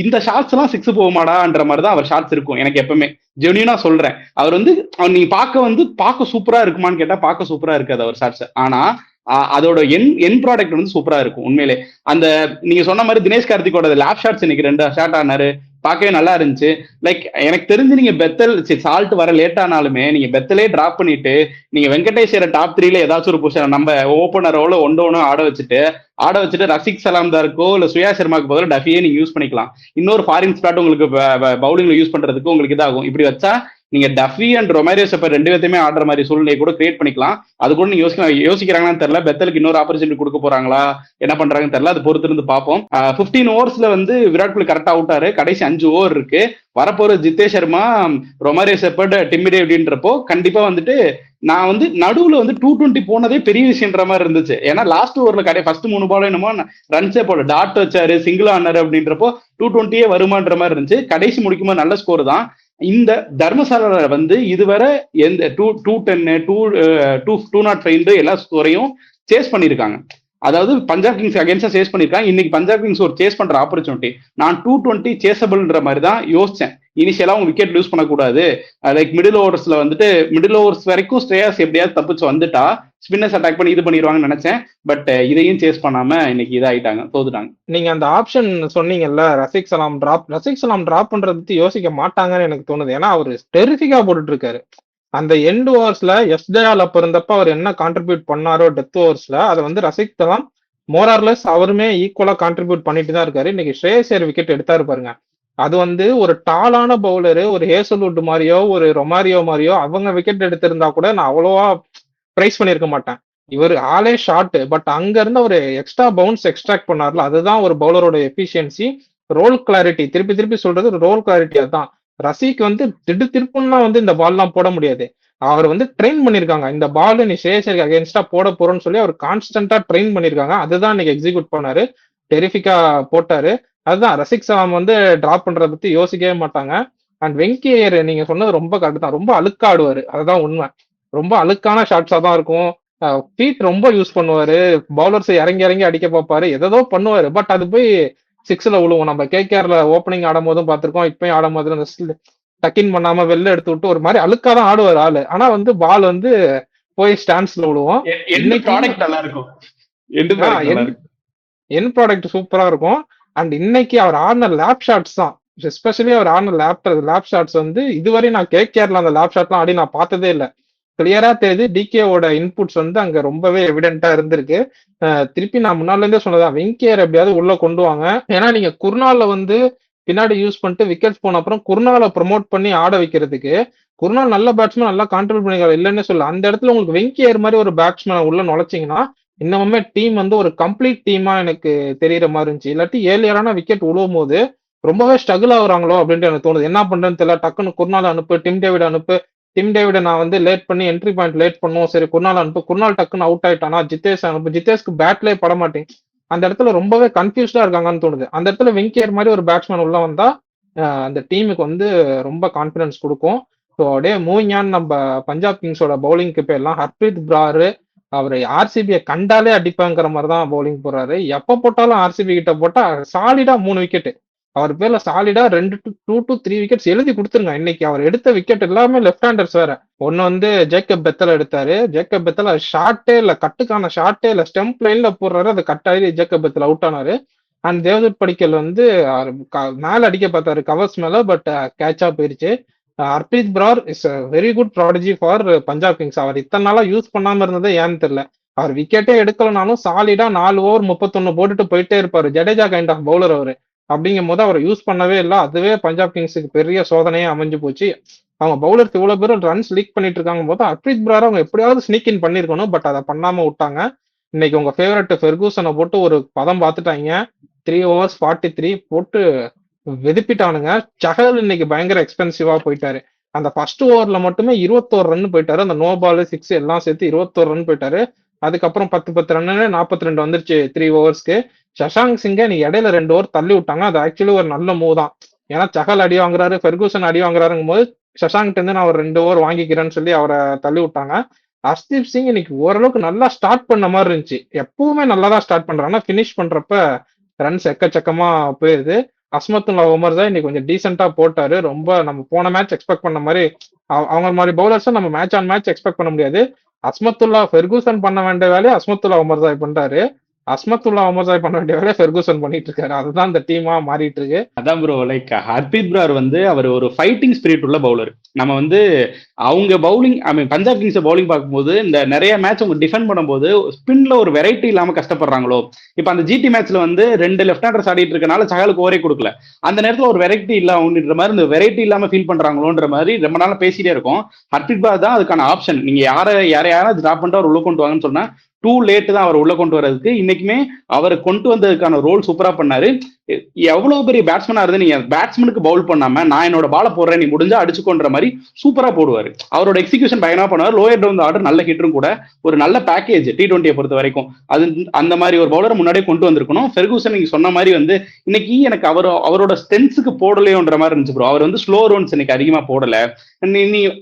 இந்த ஷாட்ஸ் எல்லாம் 6 போகுமாடான்ற மாதிரிதான் அவர் ஷாட்ஸ் இருக்கும். எனக்கு எப்பவுமே ஜெனியூனா சொல்றேன். அவர் வந்து நீங்க பார்க்க சூப்பரா இருக்குமான்னு கேட்டா பார்க்க சூப்பரா இருக்காது அவர் ஷாட்ஸ். ஆனா அதோட என் ப்ராடக்ட் வந்து சூப்பரா இருக்கும் உண்மையிலே. அந்த நீங்க சொன்ன மாதிரி தினேஷ் கார்த்திகோட லேப் ஷாட்ஸ் இன்னைக்கு 2 ஷாட் ஆனாரு, பார்க்கவே நல்லா இருந்துச்சு. லைக் எனக்கு தெரிஞ்சு நீங்க பெத்தல் சால்ட் வர லேட் ஆனாலுமே நீங்க பெத்தலே டிராப் பண்ணிட்டு நீங்க வெங்கடேஷரை டாப் 3ல ஏதாச்சும் ஒரு பொசிஷன் நம்ம ஓப்பனரோட 1-1 ஆட வச்சுட்டு ரசிக் சலாம்தாருக்கோ இல்ல சுயா சர்மாக்கு பதிலாக டஃபியே நீங்க யூஸ் பண்ணிக்கலாம். இன்னொரு ஃபாரின் ஸ்பாட் உங்களுக்கு பவுலிங்ல யூஸ் பண்றதுக்கு உங்களுக்கு இதாகும். இப்படி வச்சா நீங்க டஃபி அண்ட் ரொமாரியோ செப்பர் 2 பேர்த்தையுமே ஆடுற மாதிரி சூழ்நிலையை கூட கிரியேட் பண்ணிக்கலாம். அது கூட நீங்க யோசிக்கிறாங்கன்னு தெரியல. பெத்தலுக்கு இன்னொரு ஆப்பர்ச்சுனிட்டி கொடுக்க போறாங்களா, என்ன பண்றாங்கன்னு தெரியல. அது பொறுத்து இருந்து பார்ப்போம். 15 ஓவர்ஸ்ல வந்து விராட் கோலி கரெக்டா அவுட் ஆறு. கடைசி 5 ஓவர் இருக்கு. வரப்போற Jitesh Sharma, Romario Shepherd, Timmy டேவிட்ன்றப்போ கண்டிப்பா வந்துட்டு நான் வந்து நடுவுல வந்து 220 போனதே பெரிய விஷயம்ன்ற மாதிரி இருந்துச்சு. ஏன்னா லாஸ்ட் ஓவர்ல ஃபர்ஸ்ட் 3 பால் என்னமோ ரன்ஸே போல டாட் வச்சாரு, சிங்கிள் ஆனாரு அப்படின்றப்போ 220 வருமான்ற மாதிரி இருந்துச்சு. கடைசி முடிக்கும்போது நல்ல ஸ்கோர் தான். இந்த தர்மசாலா வந்து இதுவரை எந்த 210 205 எல்லா ஸ்கோரையும் சேஸ் பண்ணியிருக்காங்க. அதாவது பஞ்சாப் கிங்ஸ் அகேன்ஸ்டா சேஸ் பண்ணிருக்காங்க. இன்னைக்கு பஞ்சாப் கிங்ஸ் ஒரு சேஸ் பண்ற ஆப்பர்ச்சுனிட்டி. நான் 220 சேசபிள்ன்ற மாதிரி தான் யோசிச்சேன். இனிஷியலா அவங்க விக்கெட் லூஸ் பண்ணக்கூடாது, லைக் மிடில் ஓவர்ஸ்ல வந்துட்டு மிடில் ஓவர்ஸ் வரைக்கும் ஸ்ரேயாஸ் எப்படியாவது தப்பிச்சு வந்துட்டா ஸ்பின்னர்ஸ் அட்டாக் பண்ணி இது பண்ணிடுவாங்கன்னு நினைச்சேன். பட் இதையும் சேஸ் பண்ணாம இன்னைக்கு இதாயிட்டாங்க, தோத்துட்டாங்க. நீங்க அந்த ஆப்ஷன் சொன்னீங்கல்ல, ரசிக் சலாம் டிராப் பண்றத பத்தி யோசிக்க மாட்டாங்கன்னு எனக்கு தோணுது. ஏன்னா அவரு டெரிஃபிக்கா போட்டுட்டு இருக்காரு. அந்த எண்ட் ஓவர்ஸ்ல எஸ் தயால் அப்ப இருந்தப்ப அவர் என்ன கான்ட்ரிபியூட் பண்ணாரோ டெத் ஓவர்ஸ்ல, அதை வந்து ரசிக் சலாம் மோரார்லெஸ் அவருமே ஈக்குவலா கான்ட்ரிபியூட் பண்ணிட்டு தான் இருக்காரு. இன்னைக்கு ஸ்ரேயஸ் ஐயர் விக்கெட் எடுத்தாரு பாருங்க. அது வந்து ஒரு டாலான பவுலரு, ஒரு ஹேசல்வுட் மாதிரியோ ஒரு ரொமாரியோ மாதிரியோ அவங்க விக்கெட் எடுத்திருந்தா கூட நான் அவ்வளவா பிரைஸ் பண்ணிருக்க மாட்டேன். இவர் ஆளே ஷார்ட், பட் அங்க இருந்து ஒரு எக்ஸ்ட்ரா பவுன்ஸ் எக்ஸ்ட்ராக்ட் பண்ணார்ல, அதுதான் ஒரு பவுலரோட எஃபிஷியன்சி. ரோல் கிளாரிட்டி, திருப்பி திருப்பி சொல்றது ரோல் கிளாரிட்டி. அதுதான் ரசிக் வந்து திருப்புன்னா வந்து இந்த பால்லாம் போட முடியாது. அவர் வந்து ட்ரெயின் பண்ணிருக்காங்க. இந்த பால் நீ ஸ்ரேயஸருக்கு அகேன்ஸ்டா போட போறோம்னு சொல்லி அவர் கான்ஸ்டன்டா ட்ரெயின் பண்ணிருக்காங்க. அதுதான் இன்னைக்கு எக்ஸிக்யூட் பண்ணாரு, டெரிஃபிக்கா போட்டாரு. அதுதான் ரசிக் சலாம் வந்து டிராப் பண்றத பத்தி யோசிக்கவே மாட்டாங்க. அண்ட் வெங்கி ஐயர் நீங்க சொன்னது ரொம்ப கரெக்ட் தான். ரொம்ப அழுக்கா ஆடுவாரு, அதுதான் உண்மை. ரொம்ப அழுக்கான ஷாட்ஸா தான் இருக்கும். ஃபீட் ரொம்ப யூஸ் பண்ணுவாரு, பவுலர்ஸ் இறங்கி இறங்கி அடிக்க பார்ப்பாரு, எதோ பண்ணுவாரு. பட் அது போய் 6ல விழுவும். நம்ம கேகேஆர்ல ஓப்பனிங் ஆடும் போதும் பார்த்திருக்கோம், இப்பயும் ஆடும் போது டக்கின் பண்ணாம வெளில எடுத்து விட்டு ஒரு மாதிரி அழுக்காதான் ஆடுவார் ஆளு. ஆனா வந்து பால் வந்து போய் ஸ்டாண்ட்ஸ்ல விழுவோம். என் ப்ராடக்ட் சூப்பரா இருக்கும். அண்ட் இன்னைக்கு அவர் ஆடின லேப் ஷாட்ஸ் தான், எஸ்பெஷலி அவர் ஆடின லேப் ஷாட்ஸ் வந்து இதுவரை நான் கேகேஆர்ல அந்த லேப் ஷாட்லாம் ஆடி நான் பார்த்ததே இல்லை. கிளியரா தெரியுது டிகேவோட இன்புட்ஸ் வந்து அங்க ரொம்பவே எவிடென்ட்டா இருந்திருக்கு. திருப்பி நான் முன்னால இருந்தே சொன்னதான், வெங்கியர் எப்படியாவது உள்ள கொண்டு வாங்க. ஏன்னா நீங்க குர்னால வந்து பின்னாடி யூஸ் பண்ணிட்டு விக்கெட்ஸ் போன அப்புறம் குர்னால ப்ரொமோட் பண்ணி ஆட வைக்கிறதுக்கு, குர்னால் நல்ல பேட்ஸ்மேன், நல்லா கான்ட்ரிபியூட் பண்ணிக்கலாம், இல்லைன்னு சொல்ல. அந்த இடத்துல உங்களுக்கு வெங்கியர் மாதிரி ஒரு பேட்ஸ்மேன் உள்ள நுழைச்சிங்கன்னா இன்னமுமே டீம் வந்து ஒரு கம்ப்ளீட் டீமா எனக்கு தெரியற மாதிரி இருந்துச்சு. இல்லாட்டி ஏர்லியரான விக்கெட் விழுவும் போது ரொம்பவே ஸ்ட்ரகிள் ஆகுறாங்களோ அப்படின்ட்டு எனக்கு தோணுது. என்ன பண்றேன்னு தெரியல, டக்குன்னு குர்னால் அனுப்பு, டிம் டேவிட் அனுப்பு. டிம் டேவிட நான் வந்து லேட் பண்ணி என்ட்ரி பாயிண்ட் லேட் பண்ணுவோம், சரி குர்னால் அனுப்பு. குர்னால் டக்குன்னு அவுட் ஆயிட்டானா ஜித்தேஷ் அனுப்பு. ஜித்தேஷ்க்கு பேட்லேயே பட மாட்டேங்க. அந்த இடத்துல ரொம்பவே கன்ஃபியூஸ்டா இருக்காங்கன்னு தோணுது. அந்த இடத்துல வெங்கியர் மாதிரி ஒரு பேட்ஸ்மேன் உள்ள வந்தா அந்த டீமுக்கு வந்து ரொம்ப கான்பிடன்ஸ் கொடுக்கும். ஸோ அப்படியே மூவிங் ஆன் நம்ம பஞ்சாப் கிங்ஸோட பவுலிங்க்கு போயிடலாம். ஹர்ப்ரீத் பிரார் அவர் ஆர்சிபியை கண்டாலே அடிப்பாங்கிற மாதிரி தான் பவுலிங் போடுறாரு. எப்ப போட்டாலும் ஆர்சிபி கிட்ட போட்டா சாலிடா 3 விக்கெட், அவர் பேர்ல சாலிடா 2 to 3 விக்கெட்ஸ் எழுதி கொடுத்துருங்க. இன்னைக்கு அவர் எடுத்த விக்கெட் எல்லாமே லெஃப்ட் ஹேண்டர்ஸ் வேற. ஒன்னு வந்து ஜேக்கப் பெத்தல் எடுத்தாரு. ஜேக்கப் பெத்தல் ஷார்ட்டே இல்ல, கட்டுக்கான ஷார்ட்டே இல்ல, ஸ்டெம்ப் லைன்ல போடுறாரு, அது கட் ஆகி ஜேக்கப் பெத்தல் அவுட் ஆனாரு. அண்ட் தேவதூத் படிக்கல் வந்து மேல அடிக்க பார்த்தாரு கவர்ஸ் மேல, பட் கேட்சா போயிருச்சு. Harpreet Brar is very good prodigy for Punjab Kings. அவர் இத்தனை நாளா யூஸ் பண்ணாம இருந்ததே ஏன்னு தெரியல. அவர் விக்கெட்டே எடுக்கலனாலும் சாலிடா 4 ஓவர் 31 போட்டுட்டு போயிட்டே இருப்பாரு. ஜடேஜா கைண்ட் ஆஃப் பவுலர் அவரு. அப்படிங்கும் போது அவர் யூஸ் பண்ணவே இல்லை. அதுவே பஞ்சாப் கிங்ஸுக்கு பெரிய சோதனையே அமைஞ்சு போச்சு. அவங்க பவுலர்ஸ் இவ்வளவு பேரும் ரன்ஸ் லீக் பண்ணிட்டு இருக்காங்க போது ஹர்ப்ரீத் பிரார் அவங்க எப்படியாவது ஸ்னீக் இன் பண்ணிருக்கணும், பட் அதை பண்ணாம விட்டாங்க. இன்னைக்கு உங்க ஃபேவரட் ஃபெர்கூசனை போட்டு ஒரு பதம் பார்த்துட்டாங்க. 3 overs 43 போட்டு வெதுப்பிட்டானுங்க. சஹல் இன்னைக்கு பயங்கர எக்ஸ்பென்சிவா போயிட்டாரு. அந்த ஃபர்ஸ்ட் ஓவர்ல மட்டுமே 21 ரன் போயிட்டாரு. அந்த நோ பால் 6 எல்லாம் சேர்த்து 21 ரன் போயிட்டாரு. அதுக்கப்புறம் 10 ரன்னு 42 வந்துருச்சு 3 ஓவர்ஸ்க்கு. சஷாங்க் சிங்கை நீ இடையில 2 ஓவர் தள்ளி விட்டாங்க. அது ஆக்சுவலி ஒரு நல்ல மூவ் தான். ஏன்னா சஹல் அடி வாங்குறாரு, ஃபெர்கூசன் அடி வாங்குறாருங்கும் போது சஷாங்க் இருந்து நான் ஒரு 2 ஓவர் வாங்கிக்கிறேன்னு சொல்லி அவரை தள்ளி விட்டாங்க. ஹர்ஷ்தீப் சிங் இன்னைக்கு ஓரளவுக்கு நல்லா ஸ்டார்ட் பண்ண மாதிரி இருந்துச்சு. எப்பவுமே நல்லா தான் ஸ்டார்ட் பண்றாங்க, பினிஷ் பண்றப்ப ரன்ஸ் எக்கச்சக்கமா போயிருது. அஸ்மத்துல்லா உமர் தான் இன்னைக்கு கொஞ்சம் டீசெண்டா போட்டாரு. ரொம்ப நம்ம போன மேட்ச் எக்ஸ்பெக்ட் பண்ண மாதிரி அவங்க மாதிரி பவுலர்ஸும் நம்ம மேட்ச் ஆன் மேட்ச் எக்ஸ்பெக்ட் பண்ண முடியாது. அஸ்மத்துல்லா ஃபெர்கூசன் பண்ண வேண்டிய வேலையை அஸ்மத்துல்லா உமர் தான் பண்றாரு. அஸ்மத்துல்லா ஒமர்சாய் பண்ண வேண்டிய வேலையை ஃபெர்கூசன் பண்ணிட்டு இருக்காரு. அதுதான் இந்த டீமா மாறிட்டு இருக்கு. அதான் ப்ரோ, லைக் ஹர்ப்ரீத் ப்ரார் வந்து அவர் ஒரு ஃபைட்டிங் ஸ்பிரிட் உள்ள பவுலர். நம்ம வந்து அவங்க பவுலிங், ஐ மீன் பஞ்சாப் கிங்ஸ் பவுலிங் பார்க்கும்போது இந்த நிறைய மேட்ச் அவங்க டிஃபெண்ட் பண்ணும்போது ஸ்பின்ல ஒரு வெரைட்டி இல்லாம கஷ்டப்படுறாங்களோ. இப்போ அந்த ஜிடி மேட்ச்ல வந்து 2 லெஃப்ட் ஹேண்டர்ஸ் ஆடிட்டு இருக்கனால சஹலுக்கு ஓவரே கொடுக்கல. அந்த நேரத்தில் ஒரு வெரைட்டி இல்ல அவங்கன்ற மாதிரி, இந்த வெரைட்டி இல்லாம ஃபீல் பண்றாங்களோன்ற மாதிரி ரொம்ப நாள் பேசிட்டே இருக்கும். ஹர்ப்ரீத் ப்ரார் தான் அதுக்கான ஆப்ஷன். நீங்க யாரையாவது டிராப் பண்ணிட்டு அவர் உள்ள கொண்டு வாங்கன்னு சொன்னா டூ லேட் தான் அவர் உள்ள கொண்டு வர்றதுக்கு. இன்னைக்குமே அவர் கொண்டு வந்ததுக்கான ரோல் சூப்பரா பண்ணாரு. எவ்வளவு பெரிய பேட்ஸ்மேனா இருந்து நீங்க பேட்ஸ்மேனுக்கு பவுல் பண்ணாம நான் என்னோட பால போடுறேன் நீ முடிஞ்சா அடிச்சுக்கோன்ற மாதிரி சூப்பரா போடுவாரு. அவரோட எக்ஸிகியூஷன் பயங்கரமா பண்ணுவார். லோயர் டவுன் ஆர்டர் நல்ல ஹிட்டரும் கூட. ஒரு நல்ல பேக்கேஜ் T20 பொறுத்த வரைக்கும். அது அந்த மாதிரி ஒரு பவுலரை முன்னாடியே கொண்டு வந்திருக்கணும். ஃபெர்கூசன் நீங்க சொன்ன மாதிரி வந்து இன்னைக்கு எனக்கு அவரோட ஸ்டென்ஸுக்கு போடலையோன்ற மாதிரி இருந்துச்சு ப்ரோ. அவர் வந்து ஸ்லோ ரவுண்ட்ஸ் இன்னைக்கு அதிகமா போடல.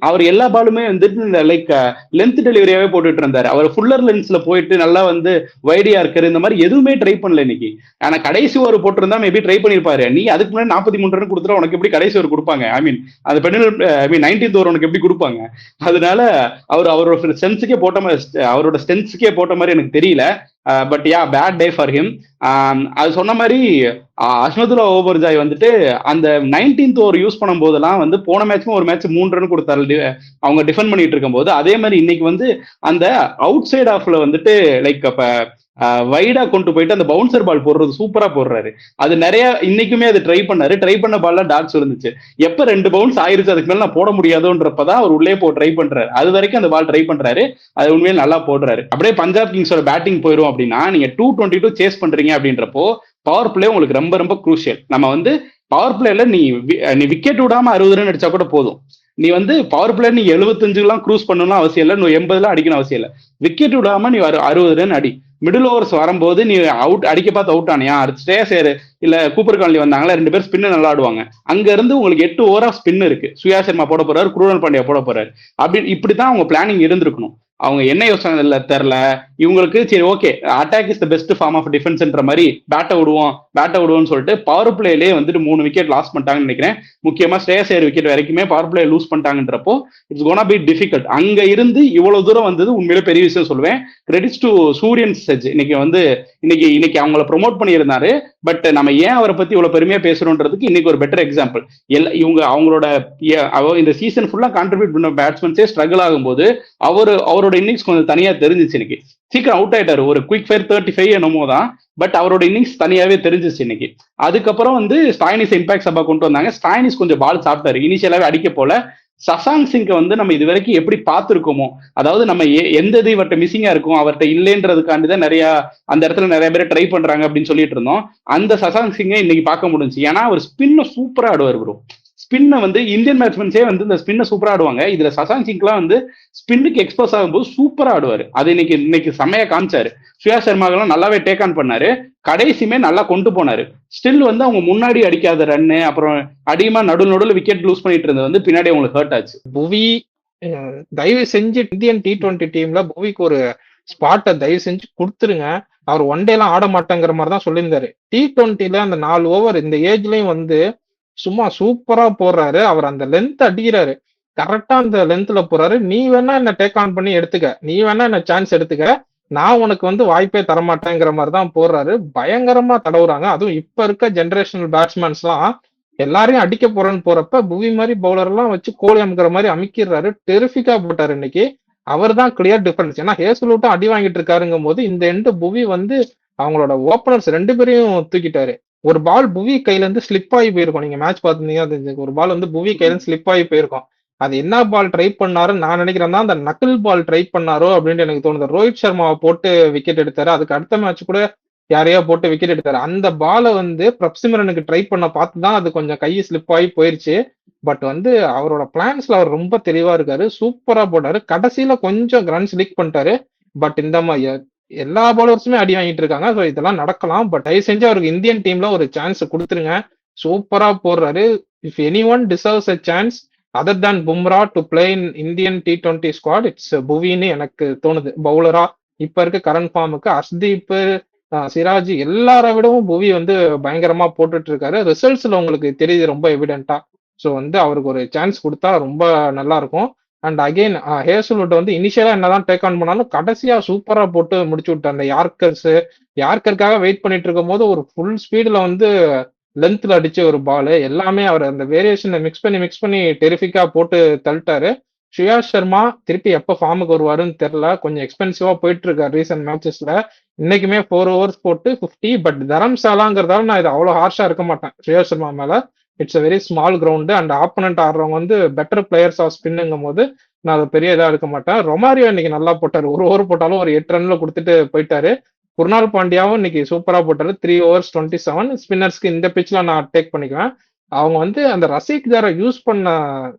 அவர் எல்லா பாலுமே வந்துட்டு லைக் லென்த் டெலிவரியாவே போட்டுட்டு இருந்தாரு. அவர் ஃபுல்லர் லென்ஸ்ல போயிட்டு நல்லா வந்து வைடியா இருக்காரு, இந்த மாதிரி எதுவுமே ட்ரை பண்ணல இன்னைக்கு. ஆனா கடைசி ஒரு போட்டிருந்தா மேபி ட்ரை பண்ணிருப்பாரு. நீ அதுக்கு முன்னாடி 43 ரன் கொடுத்துட்டா உனக்கு எப்படி கடைசி ஒரு கொடுப்பாங்க? ஐ மீன் அந்த பெண்ணு 19th ஓவர் உனக்கு எப்படி கொடுப்பாங்க? அதனால அவரோட ஸ்டென்ஸுக்கே போட்ட மாதிரி எனக்கு தெரியல. But ya, bad day for him. அது சொன்ன மாதிரி அஸ்மதுல்லா ஓமர்சாய் வந்துட்டு அந்த 19th ஓவர் யூஸ் பண்ணும் போதெல்லாம் வந்து போன மேட்ச்சும் ஒரு மேட்ச் 3 ரன் கொடுத்தாரு அவங்க டிஃபெண்ட் பண்ணிட்டு இருக்கும் போது. அதே மாதிரி இன்னைக்கு வந்து அந்த அவுட் சைட் ஆஃப்ல வந்துட்டு லைக் அப்ப வைடா கொண்டு போயிட்டு அந்த பவுன்சர் பால் போடுறது சூப்பரா போடுறாரு. அது நிறைய இன்னைக்குமே அது ட்ரை பண்ண பால்ல டாட்ஸ் இருந்துச்சு. எப்ப 2 பவுன்ஸ் ஆயிருச்சு அதுக்கு மேல நான் போட முடியாதோன்றப்பதான் அவர் உள்ளே ட்ரை பண்றாரு. அது வரைக்கும் அந்த பால் ட்ரை பண்றாரு. அது உண்மையிலே நல்லா போடுறாரு. அப்படியே பஞ்சாப் கிங்ஸோட பேட்டிங் போயிடும் அப்படின்னா, நீங்க 222 சேஸ் பண்றீங்க அப்படின்றப்போ பவர் பிளே உங்களுக்கு ரொம்ப ரொம்ப குரூஷியல். நம்ம வந்து பவர் பிளேல நீ விக்கெட் விடாம 60 ரன் அடிச்சா கூட போதும். நீ வந்து பவர் பிளே நீ 75 க்ரூஸ் பண்ணணும் அவசியம் இல்லை, 80 அடிக்கணும் அவசியம் இல்லை. விக்கெட் விடாம நீ 60 ரன் அடி. மிடில் ஓவர்ஸ் வரும்போது நீ அவுட் அடிக்க பார்த்து அவுட் ஆனியா, ஸ்ரேயர் இல்ல கூப்பர் கான்லி வந்தாங்களா, 2 பேர் ஸ்பின்னு நல்லா ஆடுவாங்க. அங்க இருந்து உங்களுக்கு 8 ஓவர் ஆஃப் ஸ்பின் இருக்கு. சுயா சர்மா போட போறாரு, குருணல் பாண்டியா போட போறாரு. இப்படித்தான் அவங்க பிளானிங் இருந்திருக்கணும். அவங்க என்ன யோசனை தெரியல இவங்களுக்கு. சரி okay, attack is the best form of டிஃபென்ஸ்ன்ற மாதிரி பேட்டை விடுவோம்னு சொல்லிட்டு பவர் பிளேலேயே வந்துட்டு 3 விக்கெட் லாஸ் பண்ணிட்டாங்கன்னு நினைக்கிறேன். முக்கியமா ஸ்ரேயர் விக்கெட் வரைக்குமே பவர் பிளே லூஸ் பண்ணிட்டாங்கன்றப்போ இட்ஸ் கோனா பி டிஃபிகல்ட். அங்க இருந்து இவ்வளவு தூரம் வந்தது உண்மையிலே பெரிய விஷயம் சொல்லுவேன். கிரெடிட்ஸ் டு சூரியன் சஜ். இன்னைக்கு அவங்கள ப்ரொமோட் பண்ணியிருந்தாரு. பட் நம்ம ஏன் அவரை பத்தி இவ்வளவு பெருமையா பேசுறோன்றதுக்கு இன்னைக்கு ஒரு பெட்டர் எக்ஸாம்பிள். அவங்களோட இந்த சீசன் ஃபுல்லா கான்ட்ரிபியூட் பண்ண பேட்ஸ்மேன்ஸே ஸ்ட்ரகிள் ஆகும்போது அவரோட இன்னிங்ஸ் கொஞ்சம் தனியா தெரிஞ்சிச்சு. இன்னைக்கு சீக்கிரம் அவுட் ஆயிட்டாரு. ஒரு குயிக் ஃபயர் 35 என்னமோ தான். பட் அவரோட இன்னிங்ஸ் தனியாவே தெரிஞ்சிச்சு இன்னைக்கு. அதுக்கப்புறம் வந்து ஸ்டாயினிஸ் இம்பாக்ட் சபா கொண்டு வந்தாங்க. ஸ்டாயினிஸ் கொஞ்சம் பால் சாப்பிட்டாரு. இனிஷியலாவே அடிக்க போல. சசாங் சிங்கை வந்து நம்ம இது வரைக்கும் எப்படி பார்த்துருக்கோமோ, அதாவது நம்ம எந்த இது இவர்கிட்ட மிஸ்ஸிங்கா இருக்கும், அவர்கிட்ட இல்லைன்றதுக்காண்டிதான் நிறைய அந்த இடத்துல நிறைய பேர் ட்ரை பண்றாங்க அப்படின்னு சொல்லிட்டு இருந்தோம். அந்த சசாங் சிங்கை இன்னைக்கு பார்க்க முடிஞ்சு. ஏன்னா அவர் ஸ்பின்ன சூப்பரா ஆடுவார் ப்ரோ. ஸ்பின்னை வந்து இந்தியன் பேட்ஸ்மேன்ஸே வந்து இந்த ஸ்பின்னை சூப்பரா ஆடுவாங்க. இதுல சசாங் சிங்லாம் வந்து ஸ்பின்னுக்கு எக்ஸ்போஸ் ஆகும்போது சூப்பரா ஆடுவாரு. அது இன்னைக்கு செம்மையா காமிச்சாரு. சுயா சர்மாக்கெல்லாம் நல்லாவே டேக் ஆன் பண்ணாரு. கடைசியுமே நல்லா கொண்டு போனாரு. ஸ்டில் வந்து அவங்க முன்னாடி அடிக்காத ரன்னு, அப்புறம் அதிகமா நடுவில் விக்கெட் லூஸ் பண்ணிட்டு இருந்தது வந்து பின்னாடி அவங்களுக்கு ஹர்ட் ஆச்சு. புவி தயவு செஞ்சு இந்தியன் T20 டீம்ல புவிக்கு ஒரு ஸ்பாட்டை தயவு செஞ்சு கொடுத்துருங்க. அவர் ஒன் டேலாம் ஆட மாட்டேங்கிற மாதிரி தான் சொல்லியிருந்தாரு. T20ல அந்த 4 ஓவர் இந்த ஏஜ்லயும் வந்து சும்மா சூப்பரா போடுறாரு. அவர் அந்த லென்த் அடிக்கிறாரு, கரெக்டா அந்த லென்த்ல போறாரு. நீ வேணா என்ன டேக் ஆன் பண்ணி எடுத்துக்க, நீ வேணா என்ன சான்ஸ் எடுத்துக்க, நான் உனக்கு வந்து வாய்ப்பே தரமாட்டேங்கிற மாதிரி தான் போடுறாரு. பயங்கரமா தடவுறாங்க. அதுவும் இப்ப இருக்க ஜெனரேஷனல் பேட்ஸ்மேன்ஸ் எல்லாம் எல்லாரையும் அடிக்க போறேன்னு போறப்ப புவி மாதிரி பவுலர் எல்லாம் வச்சு கோலி அமுக்கிற மாதிரி அமைக்கிறாரு. டெரிஃபிக்கா போட்டாரு இன்னைக்கு. அவர் தான் கிளியர் டிஃபரன்ஸ். ஏன்னா ஹேசல்வுட்டும் அடி வாங்கிட்டு இருக்காருங்கும் போது இந்த எண்டு புவி வந்து அவங்களோட ஓப்பனர்ஸ் 2 பேரையும் தூக்கிட்டாரு. ஒரு பால் புவி கையில இருந்து ஸ்லிப் ஆகி போயிருக்கும். நீங்க மேட்ச் பாத்தீங்கன்னா ஒரு பால் வந்து புவி கையில இருந்து ஸ்லிப் ஆகி போயிருக்கும். அது என்ன பால் ட்ரை பண்ணாருன்னு நான் நினைக்கிறேன் தான் அந்த நக்கிள் பால் ட்ரை பண்ணாரோ அப்படின்னு எனக்கு தோணுது. ரோஹித் சர்மாவை போட்டு விக்கெட் எடுத்தாரு. அதுக்கு அடுத்த மேட்ச் கூட யாரையா போட்டு விக்கெட் எடுத்தாரு. அந்த பாலை வந்து பிரப்சிமரனுக்கு ட்ரை பண்ண பார்த்துதான் அது கொஞ்சம் கை ஸ்லிப் ஆகி போயிருச்சு. பட் வந்து அவரோட பிளான்ஸ்ல அவர் ரொம்ப தெளிவா இருக்காரு. சூப்பரா போட்டாரு. கடைசியில கொஞ்சம் ரன்ஸ் லீக் பண்ணிட்டாரு. பட் இந்த மாதிரி எல்லா பவுலர்ஸுமே அடி வாங்கிட்டு இருக்காங்க. ஸோ இதெல்லாம் நடக்கலாம். பட் தயவு செஞ்சு அவருக்கு இந்தியன் டீம்ல ஒரு சான்ஸ் கொடுத்துருங்க. சூப்பரா போடுறாரு. If any one deserves a chance other than Bumrah to play in Indian T20 squad, it's புவின்னு எனக்கு தோணுது. பவுலரா இப்ப இருக்க கரண்ட் ஃபார்முக்கு அஸ்தீப், சிராஜ் எல்லாரை விடவும் புவி வந்து பயங்கரமா போட்டுட்டு இருக்காரு. ரிசல்ட்ஸ்ல உங்களுக்கு தெரியுது ரொம்ப எவிடென்ட்டா. ஸோ வந்து அவருக்கு ஒரு சான்ஸ் கொடுத்தா ரொம்ப நல்லா இருக்கும். அண்ட் அகெயின் ஹேசல்வுட் வந்து இனிஷியலா என்னதான் டேக் ஆன் பண்ணாலும் கடைசியா சூப்பரா போட்டு முடிச்சு விட்டார். அந்த யார்கர்ஸ் யார்கருக்காக வெயிட் பண்ணிட்டு இருக்கும் போது ஒரு ஃபுல் ஸ்பீடுல வந்து லென்த்ல அடிச்ச ஒரு பால் எல்லாமே அவர் அந்த வேரியேஷனை மிக்ஸ் பண்ணி டெரிஃபிக்கா போட்டு தள்ளிட்டாரு. ஸ்ரேயாஸ் சர்மா திருப்பி எப்ப ஃபார்முக்கு வருவாருன்னு தெரியல. கொஞ்சம் எக்ஸ்பென்சிவா போயிட்டு இருக்காரு ரீசெண்ட் மேட்சஸ்ல. இன்னைக்குமே 4 ஓவர்ஸ் போட்டு 50. பட் தரம்சாலாங்கிறதால நான் இது அவ்வளவு ஹார்ஷா இருக்க மாட்டேன் ஸ்ரேயாஸ் சர்மா மேல. It's a very small ground and opponent ஆடுறவங்க வந்து பெட்டர் பிளேயர்ஸ் ஆஃப் ஸ்பின்னுங்கும் போது நான் அதை பெரிய இதா எடுக்க மாட்டேன். ரொமாரியோ இன்னைக்கு நல்லா போட்டாரு. ஒரு ஓவர் போட்டாலும் ஒரு 8 ரன்ல கொடுத்துட்டு போயிட்டாரு. குர்னால் பாண்டியாவும் இன்னைக்கு சூப்பரா போட்டாரு. 3 ஓவர்ஸ் 27. ஸ்பின்னர்ஸ்க்கு இந்த பிச்ல நான் டேக் பண்ணிக்குவேன். அவங்க வந்து அந்த ரசீக் தாரை யூஸ் பண்ண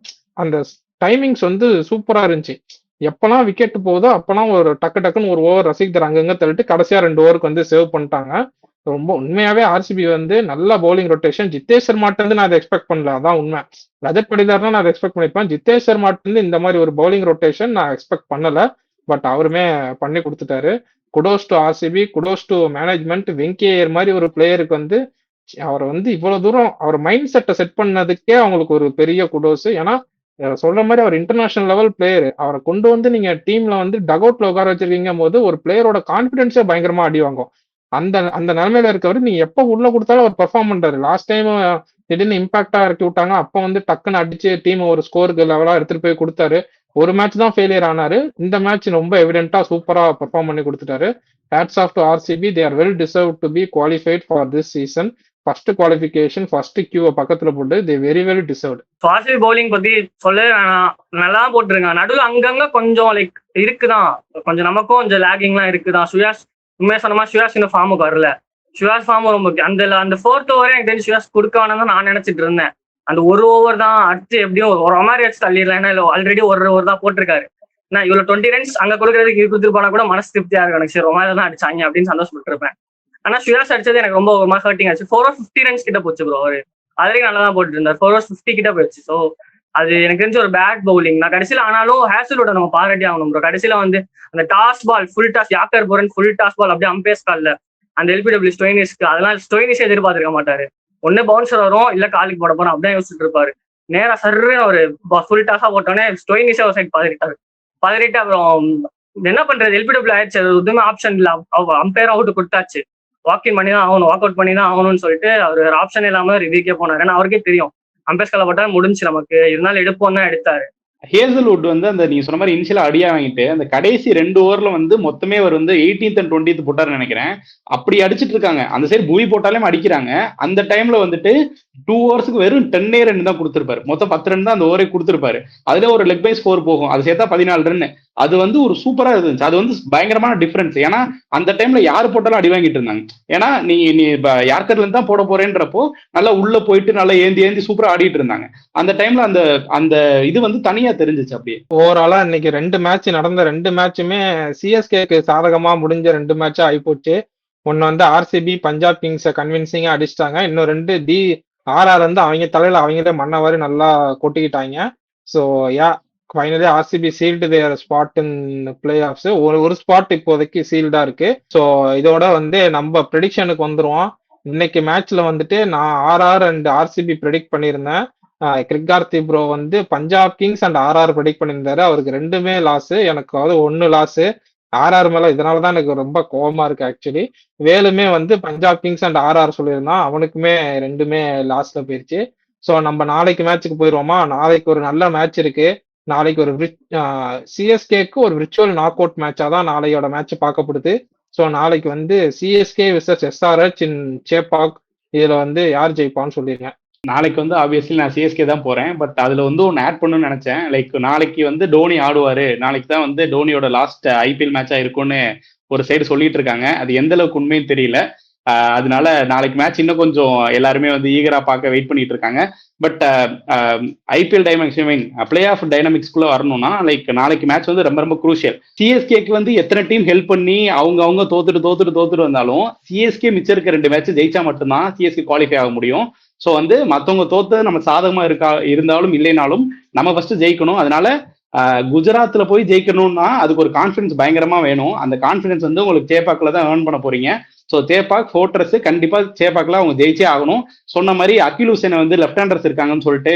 அந்த டைமிங்ஸ் வந்து சூப்பரா இருந்துச்சு. எப்பெல்லாம் விக்கெட் போகுதோ அப்பெல்லாம் ஒரு டக்குன்னு ஒரு ஓவர் ரசீக் தார் அங்கங்க தள்ளிட்டு கடைசியா 2 ஓவருக்கு வந்து சேவ் பண்ணிட்டாங்க. ரொம்ப உண்மையாவே ஆர்சிபி வந்து நல்ல பவுலிங் ரொட்டேஷன். ஜித்தேஷ் சர்மாட்ட இருந்து நான் அதை எக்ஸ்பெக்ட் பண்ணல, அதான் உண்மை. ரஜத் படிதார்னா நான் அதை எக்ஸ்பெக்ட் பண்ணிருப்பேன். ஜித்தேஷ் சர்மாட்ட இருந்து இந்த மாதிரி ஒரு பவுலிங் ரொட்டேஷன் நான் எக்ஸ்பெக்ட் பண்ணல. பட் அவருமே பண்ணி கொடுத்துட்டாரு. Kudos to RCB, kudos to management. வெங்கேயர் மாதிரி ஒரு பிளேயருக்கு வந்து அவர் வந்து இவ்வளவு தூரம் அவர் மைண்ட் செட்டை செட் பண்ணதுக்கே அவங்களுக்கு ஒரு பெரிய குடோஸ். ஏன்னா சொல்ற மாதிரி அவர் இன்டர்நேஷனல் லெவல் பிளேயர். அவரை கொண்டு வந்து நீங்க டீம்ல வந்து டக் அவுட்ல உட்கார வச்சிருக்கீங்க போது ஒரு பிளேயரோட கான்பிடன்ஸே பயங்கரமா அடி வாங்கும். அந்த அந்த நிலைமையில இருக்கவர் நீங்க எப்ப உள்ள கொடுத்தாலும் அவர் பெர்ஃபார்ம் பண்றாரு. லாஸ்ட் டைம் திடீர்னு இம்பாக்டா இறக்கி விட்டாங்க. அப்ப வந்து டக்குன்னு அடிச்சு டீம் ஒரு ஸ்கோருக்கு லெவலா எடுத்துட்டு போய் கொடுத்தாரு. ஒரு மேட்ச் தான் ஃபெயிலியர் ஆனாரு. இந்த மேட்ச் ரொம்ப எவிடென்ட்டா சூப்பரா பெர்ஃபார்ம் பண்ணி கொடுத்துட்டாரு. Hats off to RCB. They are well deserve to be qualified for this season. First qualification first கியூவை பக்கத்துல போட்டு they very well deserved. RCB bowling பத்தி சொல்ல நல்லா போட்டுருங்க. நடுவில் அங்கங்க கொஞ்சம் லைக் இருக்குதான், கொஞ்சம் நமக்கும் கொஞ்சம் லேகிங்லாம் இருக்குதான். சுயாஸ் உண்மையா சொன்னமா சுயாஸ் இன்னும் ஃபார்முக்கு வரல. சுயாஸ் ஃபார்ம் ரொம்ப அந்த 4th ஓவரே எனக்கு தெரிஞ்சு சுயாஸ் கொடுக்க வேணாம் தான் நான் நினைச்சிட்டு இருந்தேன். அந்த ஒரு ஓவர் தான் அடுத்து எப்படியும் ஒரு மாதிரி வச்சு தள்ளிடலாம். ஏன்னா இல்லை ஆல்ரெடி ஒரு ஓவர் தான் போட்டிருக்காரு. நான் இவ்வளவு 20 ரன்ஸ் அங்க கொடுக்கறதுக்கு கொடுத்துட்டு போனா கூட மனசு திருப்தியா இருக்கும். எனக்கு சரி ரொமாரி தான் அடிச்சாங்க அப்படின்னு சந்தோஷப்பட்டு இருப்பேன். ஆனா சுயாஸ் அடிச்சது எனக்கு ரொம்ப ஒரு மாதிரி ஹர்ட்டிங் ஆச்சு. 4 ஓவர் 50 ரன்ஸ் கிட்ட போச்சு ப்ரோ. அவரு அதுலேயும் நல்லா தான் போட்டு இருந்தார். 4 ஓவர் 50 கிட்ட போயிடுச்சு. ஸோ அது எனக்கு தெரிஞ்ச ஒரு பேட் பவுலிங். நான் கடைசியில் ஆனாலும் ஹேசல்வுட் நம்ம பாராட்டி ஆகணும் ப்ரோ. கடைசியில வந்து அந்த toss ball full toss yorker போரன் ஃபுல் டாஸ் பால் அப்படியே அம்பேஸ் கால்ல அந்த எல்பிடபிள்யூ ஸ்டோயினிஸ்க்கு அதெல்லாம் ஸ்டோயினிஸே எதிர்பார்த்திருக்க மாட்டாரு. ஒன்னு பவுன்சர் வரும் இல்ல காலுக்கு போட போறோம் அப்படியே யோசிச்சுட்டு இருப்பாரு. நேரா சர்ன்னு ஒரு ஃபுல் டாஸா போட்டோன்னே ஸ்டோயினிஸே ஒரு சைட் பதறிட்டு அப்புறம் என்ன பண்றது, எல்பிடபிள்யூ ஆயிடுச்சு. அது எதுவுமே ஆப்ஷன் இல்ல. அம்பையர் அவுட் கொடுத்தாச்சு. வாக்கின் பண்ணி தான் ஆகணும், வாக் அவுட் பண்ணி தான் ஆகணும்னு சொல்லிட்டு அவர் ஒரு ஆப்ஷன் இல்லாம ரிவ்யூக்கே போனாரு. ஏன்னா அவருக்கே தெரியும் அம்பேஸ்கால போட்டா முடிஞ்சு நமக்கு, இருந்தாலும் எடுப்போம் தான் எடுத்தாரு. ஹேசல்வுட் வந்து அந்த நீங்க சொன்ன மாதிரி இனிஷியலா அடியா வாங்கிட்டு அந்த கடைசி 2 ஓவர்ல வந்து மொத்தமே அவர் வந்து 18th and 20th போட்டாருன்னு நினைக்கிறேன். அப்படி அடிச்சிட்டு இருக்காங்க. அந்த சைடு புவி போட்டாலே அடிக்கிறாங்க. அந்த டைம்ல வந்துட்டு 2 ஓவர்ஸுக்கு வெறும் 10 ரன் தான் கொடுத்துருப்பாரு. மொத்தம் 10 ரன் தான் அந்த ஓவரே கொடுத்துருப்பாரு. அதுல ஒரு லெக் பை ஸ்கோர் போகும். அது சேர்த்தா 14 ரன். அது வந்து ஒரு சூப்பரா இருந்துச்சு. அது வந்து பயங்கரமான டிஃபரன்ஸ். ஏன்னா அந்த டைம்ல யாரு போட்டாலும் அடி வாங்கிட்டு இருந்தாங்க. ஏன்னா நீ யார்கர்ல இருந்து தான் போட போறேன்றப்போ நல்லா உள்ள போயிட்டு நல்லா ஏந்தி சூப்பரா ஆடிட்டு இருந்தாங்க. அந்த டைம்ல அந்த இது வந்து தனியா தெரிஞ்சிச்சு. அப்படியே ஓவராலா இன்னைக்கு 2 மேட்ச் நடந்த 2 மேட்சுமே சிஎஸ்கேக்கு சாதகமா முடிஞ்ச 2 மேட்சா ஆயிப்போச்சு. ஒன்னு வந்து ஆர்சிபி பஞ்சாப் கிங்ஸை கன்வின்சிங்கா அடிச்சிட்டாங்க. இன்னும் 2 ஆர்ஆர் வந்து அவங்க தலையில அவங்களே மண்ணவாரி நல்லா கொட்டிக்கிட்டாங்க. So finally RCB sealed their spot in playoffs. ஒரு ஸ்பாட் இப்போதைக்கு சீல்டா இருக்கு. ஸோ இதோட வந்து நம்ம ப்ரெடிக்ஷனுக்கு வந்துருவோம். இன்னைக்கு மேட்ச்ல வந்துட்டு நான் ஆர்ஆர் அண்ட் ஆர்சிபி ப்ரெடிக்ட் பண்ணியிருந்தேன். கிரிக்கார்த்தி ப்ரோ வந்து Punjab kings and RR predict பண்ணியிருந்தாரு. அவருக்கு 2மே லாஸ், எனக்கு வந்து 1 லாஸ். ஆர்ஆர் மேல இதனாலதான் எனக்கு ரொம்ப கோபமா இருக்கு. ஆக்சுவலி வேலுமே வந்து பஞ்சாப் கிங்ஸ் அண்ட் ஆர்ஆர் சொல்லியிருந்தான். அவனுக்குமே 2மே லாஸ்ட்ல போயிருச்சு. ஸோ நம்ம நாளைக்கு மேட்சுக்கு போயிடுவோமா? நாளைக்கு ஒரு நல்ல மேட்ச் இருக்கு. நாளைக்கு ஒரு சிஎஸ்கேக்கு ஒரு விர்ச்சுவல் நாக் அவுட் மேட்சா தான் நாளையோட மேட்ச் பார்க்கப்படுது. ஸோ நாளைக்கு வந்து சிஎஸ்கே விசஸ் எஸ்ஆர்ஹெச் இன் சேப்பாக். இதுல வந்து யார் ஜெயிப்பான்னு சொல்லிருக்கேன். நாளைக்கு வந்து ஆப்வியஸ்லி நான் சிஎஸ்கே தான் போறேன். பட் அதுல வந்து ஒன்று ஆட் பண்ணணும்னு நினைச்சேன். லைக் நாளைக்கு வந்து டோனி ஆடுவாரு. நாளைக்கு தான் வந்து டோனியோட லாஸ்ட் ஐபிஎல் மேட்சா இருக்கும்னு ஒரு சைடு சொல்லிட்டு இருக்காங்க. அது எந்த அளவுக்கு உண்மையும் தெரியல. அதனால நாளைக்கு மேட்ச் இன்னும் கொஞ்சம் எல்லாருமே வந்து ஈகரா பார்க்க வெயிட் பண்ணிட்டு இருக்காங்க. But IPL dynamics play off டைனாமிக்ஸ்குள்ள வரணும்னா லைக் நாளைக்கு மேட்ச் வந்து ரொம்ப ரொம்ப குரூஷியல். சிஎஸ்கேக்கு வந்து எத்தனை டீம் ஹெல்ப் பண்ணி அவங்க தோத்துட்டு வந்தாலும் சிஎஸ்கே மிச்சம் இருக்க 2 மேட்ச் ஜெயிச்சா மட்டும்தான் சிஎஸ்கே குவாலிஃபை ஆக முடியும். ஸோ வந்து மற்றவங்க தோத்து நம்ம சாதகமா இருந்தாலும் இல்லைனாலும் நம்ம ஃபர்ஸ்ட் ஜெயிக்கணும். அதனால குஜராத்ல போய் ஜெயிக்கணும்னா அதுக்கு ஒரு கான்ஃபிடன்ஸ் பயங்கரமா வேணும். அந்த கான்ஃபிடன்ஸ் வந்து உங்களுக்கு சேப்பாக்கில் தான் ஏர்ன் பண்ண போறீங்க. ஸோ சேப்பாக் ஃபோர்ட்ரஸ் கண்டிப்பா சேப்பாக்ல அவங்க ஜெயிச்சே ஆகணும். சொன்ன மாதிரி அகில் ஹுசேனை வந்து லெஃப்ட் ஹேண்டர்ஸ் இருக்காங்கன்னு சொல்லிட்டு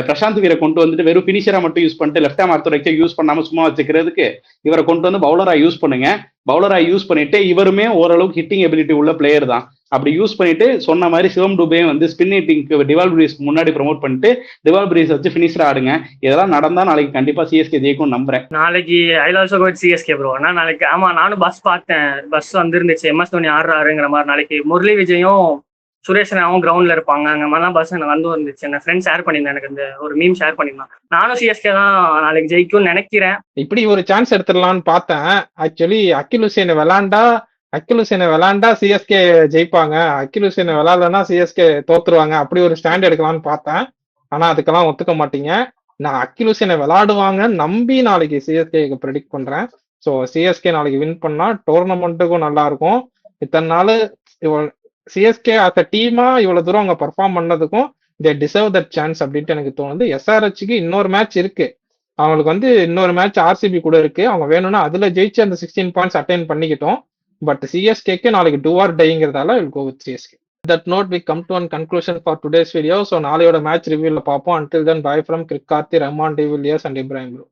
பிரசாந்த் வீரை கொண்டு வந்துட்டு வெறும் ஃபினிஷரா மட்டும் யூஸ் பண்ணிட்டு லெஃப்ட் ஹேம் ஆர்த்தரைக்கே யூஸ் பண்ணாம சும்மா வச்சுக்கிறதுக்கு இவரை கொண்டு வந்து பவுலரா யூஸ் பண்ணுங்க. பவுலரா யூஸ் பண்ணிட்டு இவருமே ஓரளவுக்கு ஹிட்டிங் எபிலிட்டி உள்ள பிளேயர் தான். அப்படி யூஸ் பண்ணிட்டு சொன்ன மாதிரி சிவம் டுபே வந்து ஸ்பின் ஹிட்டிங்க்கு டிவால் பிரீஸ் முன்னாடி ப்ரமோட் பண்ணிட்டு டிவால் பிரீஸ் வச்சு ஃபினிஷர் ஆடுங்க. இதெல்லாம் நடந்தா நாளைக்கு கண்டிப்பா சிஎஸ்கே ஜெயிக்கும் நம்புறேன். நாளைக்கு I also go CSK bro. ஆனா நாளைக்கு ஆமா நானும் பஸ் பார்த்தேன், பஸ் வந்துருந்துச்சு எம்எஸ் தோனி ஆடுறாருங்கிற மாதிரி. நாளைக்கு முரளி விஜயும் சுரேஷ் ராவும் கிரவுண்ட்ல இருப்பாங்க, அங்க மாதிரிலாம் பஸ் எனக்கு வந்து வந்துருச்சு. என் ஃப்ரெண்ட் ஷேர் பண்ணியிருந்தேன், எனக்கு இந்த ஒரு மீம் ஷேர் பண்ணியிருந்தான். நானும் சிஎஸ்கே தான் நாளைக்கு ஜெயிக்கும்னு நினைக்கிறேன். இப்படி ஒரு சான்ஸ் எடுத்துடலாம்னு பார்த்தேன். ஆக்சுவலி அகில் ஹுசேனை விளாண்டா சிஎஸ்கே ஜெயிப்பாங்க, அகில் ஹுசேனை விளாடலன்னா சிஎஸ்கே தோத்துருவாங்க, அப்படி ஒரு ஸ்டாண்ட் எடுக்கலாம்னு பார்த்தேன். ஆனா அதுக்கெல்லாம் ஒத்துக்க மாட்டீங்க. நான் அகில் ஹுசேனை விளாடுவாங்க நம்பி நாளைக்கு சிஎஸ்கே ப்ரெடிக்ட் பண்றேன். ஸோ சிஎஸ்கே நாளைக்கு வின் பண்ணா டோர்னமெண்ட்டுக்கும் நல்லா இருக்கும். இத்தனை நாள் சிஎஸ்கே அஸ் அ டீமா இவ்வளவு தூரம் அவங்க பர்ஃபார்ம் பண்ணதுக்கும் தே டிசர்வ் தட் சான்ஸ் அப்படின்ட்டு எனக்கு தோணுது. எஸ்ஆர்ஹெச்க்கு இன்னொரு மேட்ச் இருக்கு, அவங்களுக்கு வந்து இன்னொரு மேட்ச் ஆர்சிபி கூட இருக்கு. அவங்க வேணும்னா அதுல ஜெயிச்சு அந்த 16 பாயிண்ட்ஸ் அட்டைன் பண்ணிக்கிட்டோம். பட் சிஎஸ்கேக்கு நாளைக்கு டூ ஆர் டைங்கிறதால will go with CSK. That note, we come to one conclusion for today's video. So நாளையோட மேட்ச் ரிவ்யூல பார்ப்போம். Until then, bye from Kirkarthi, Rahman, De Villiers and Ibrahim bro.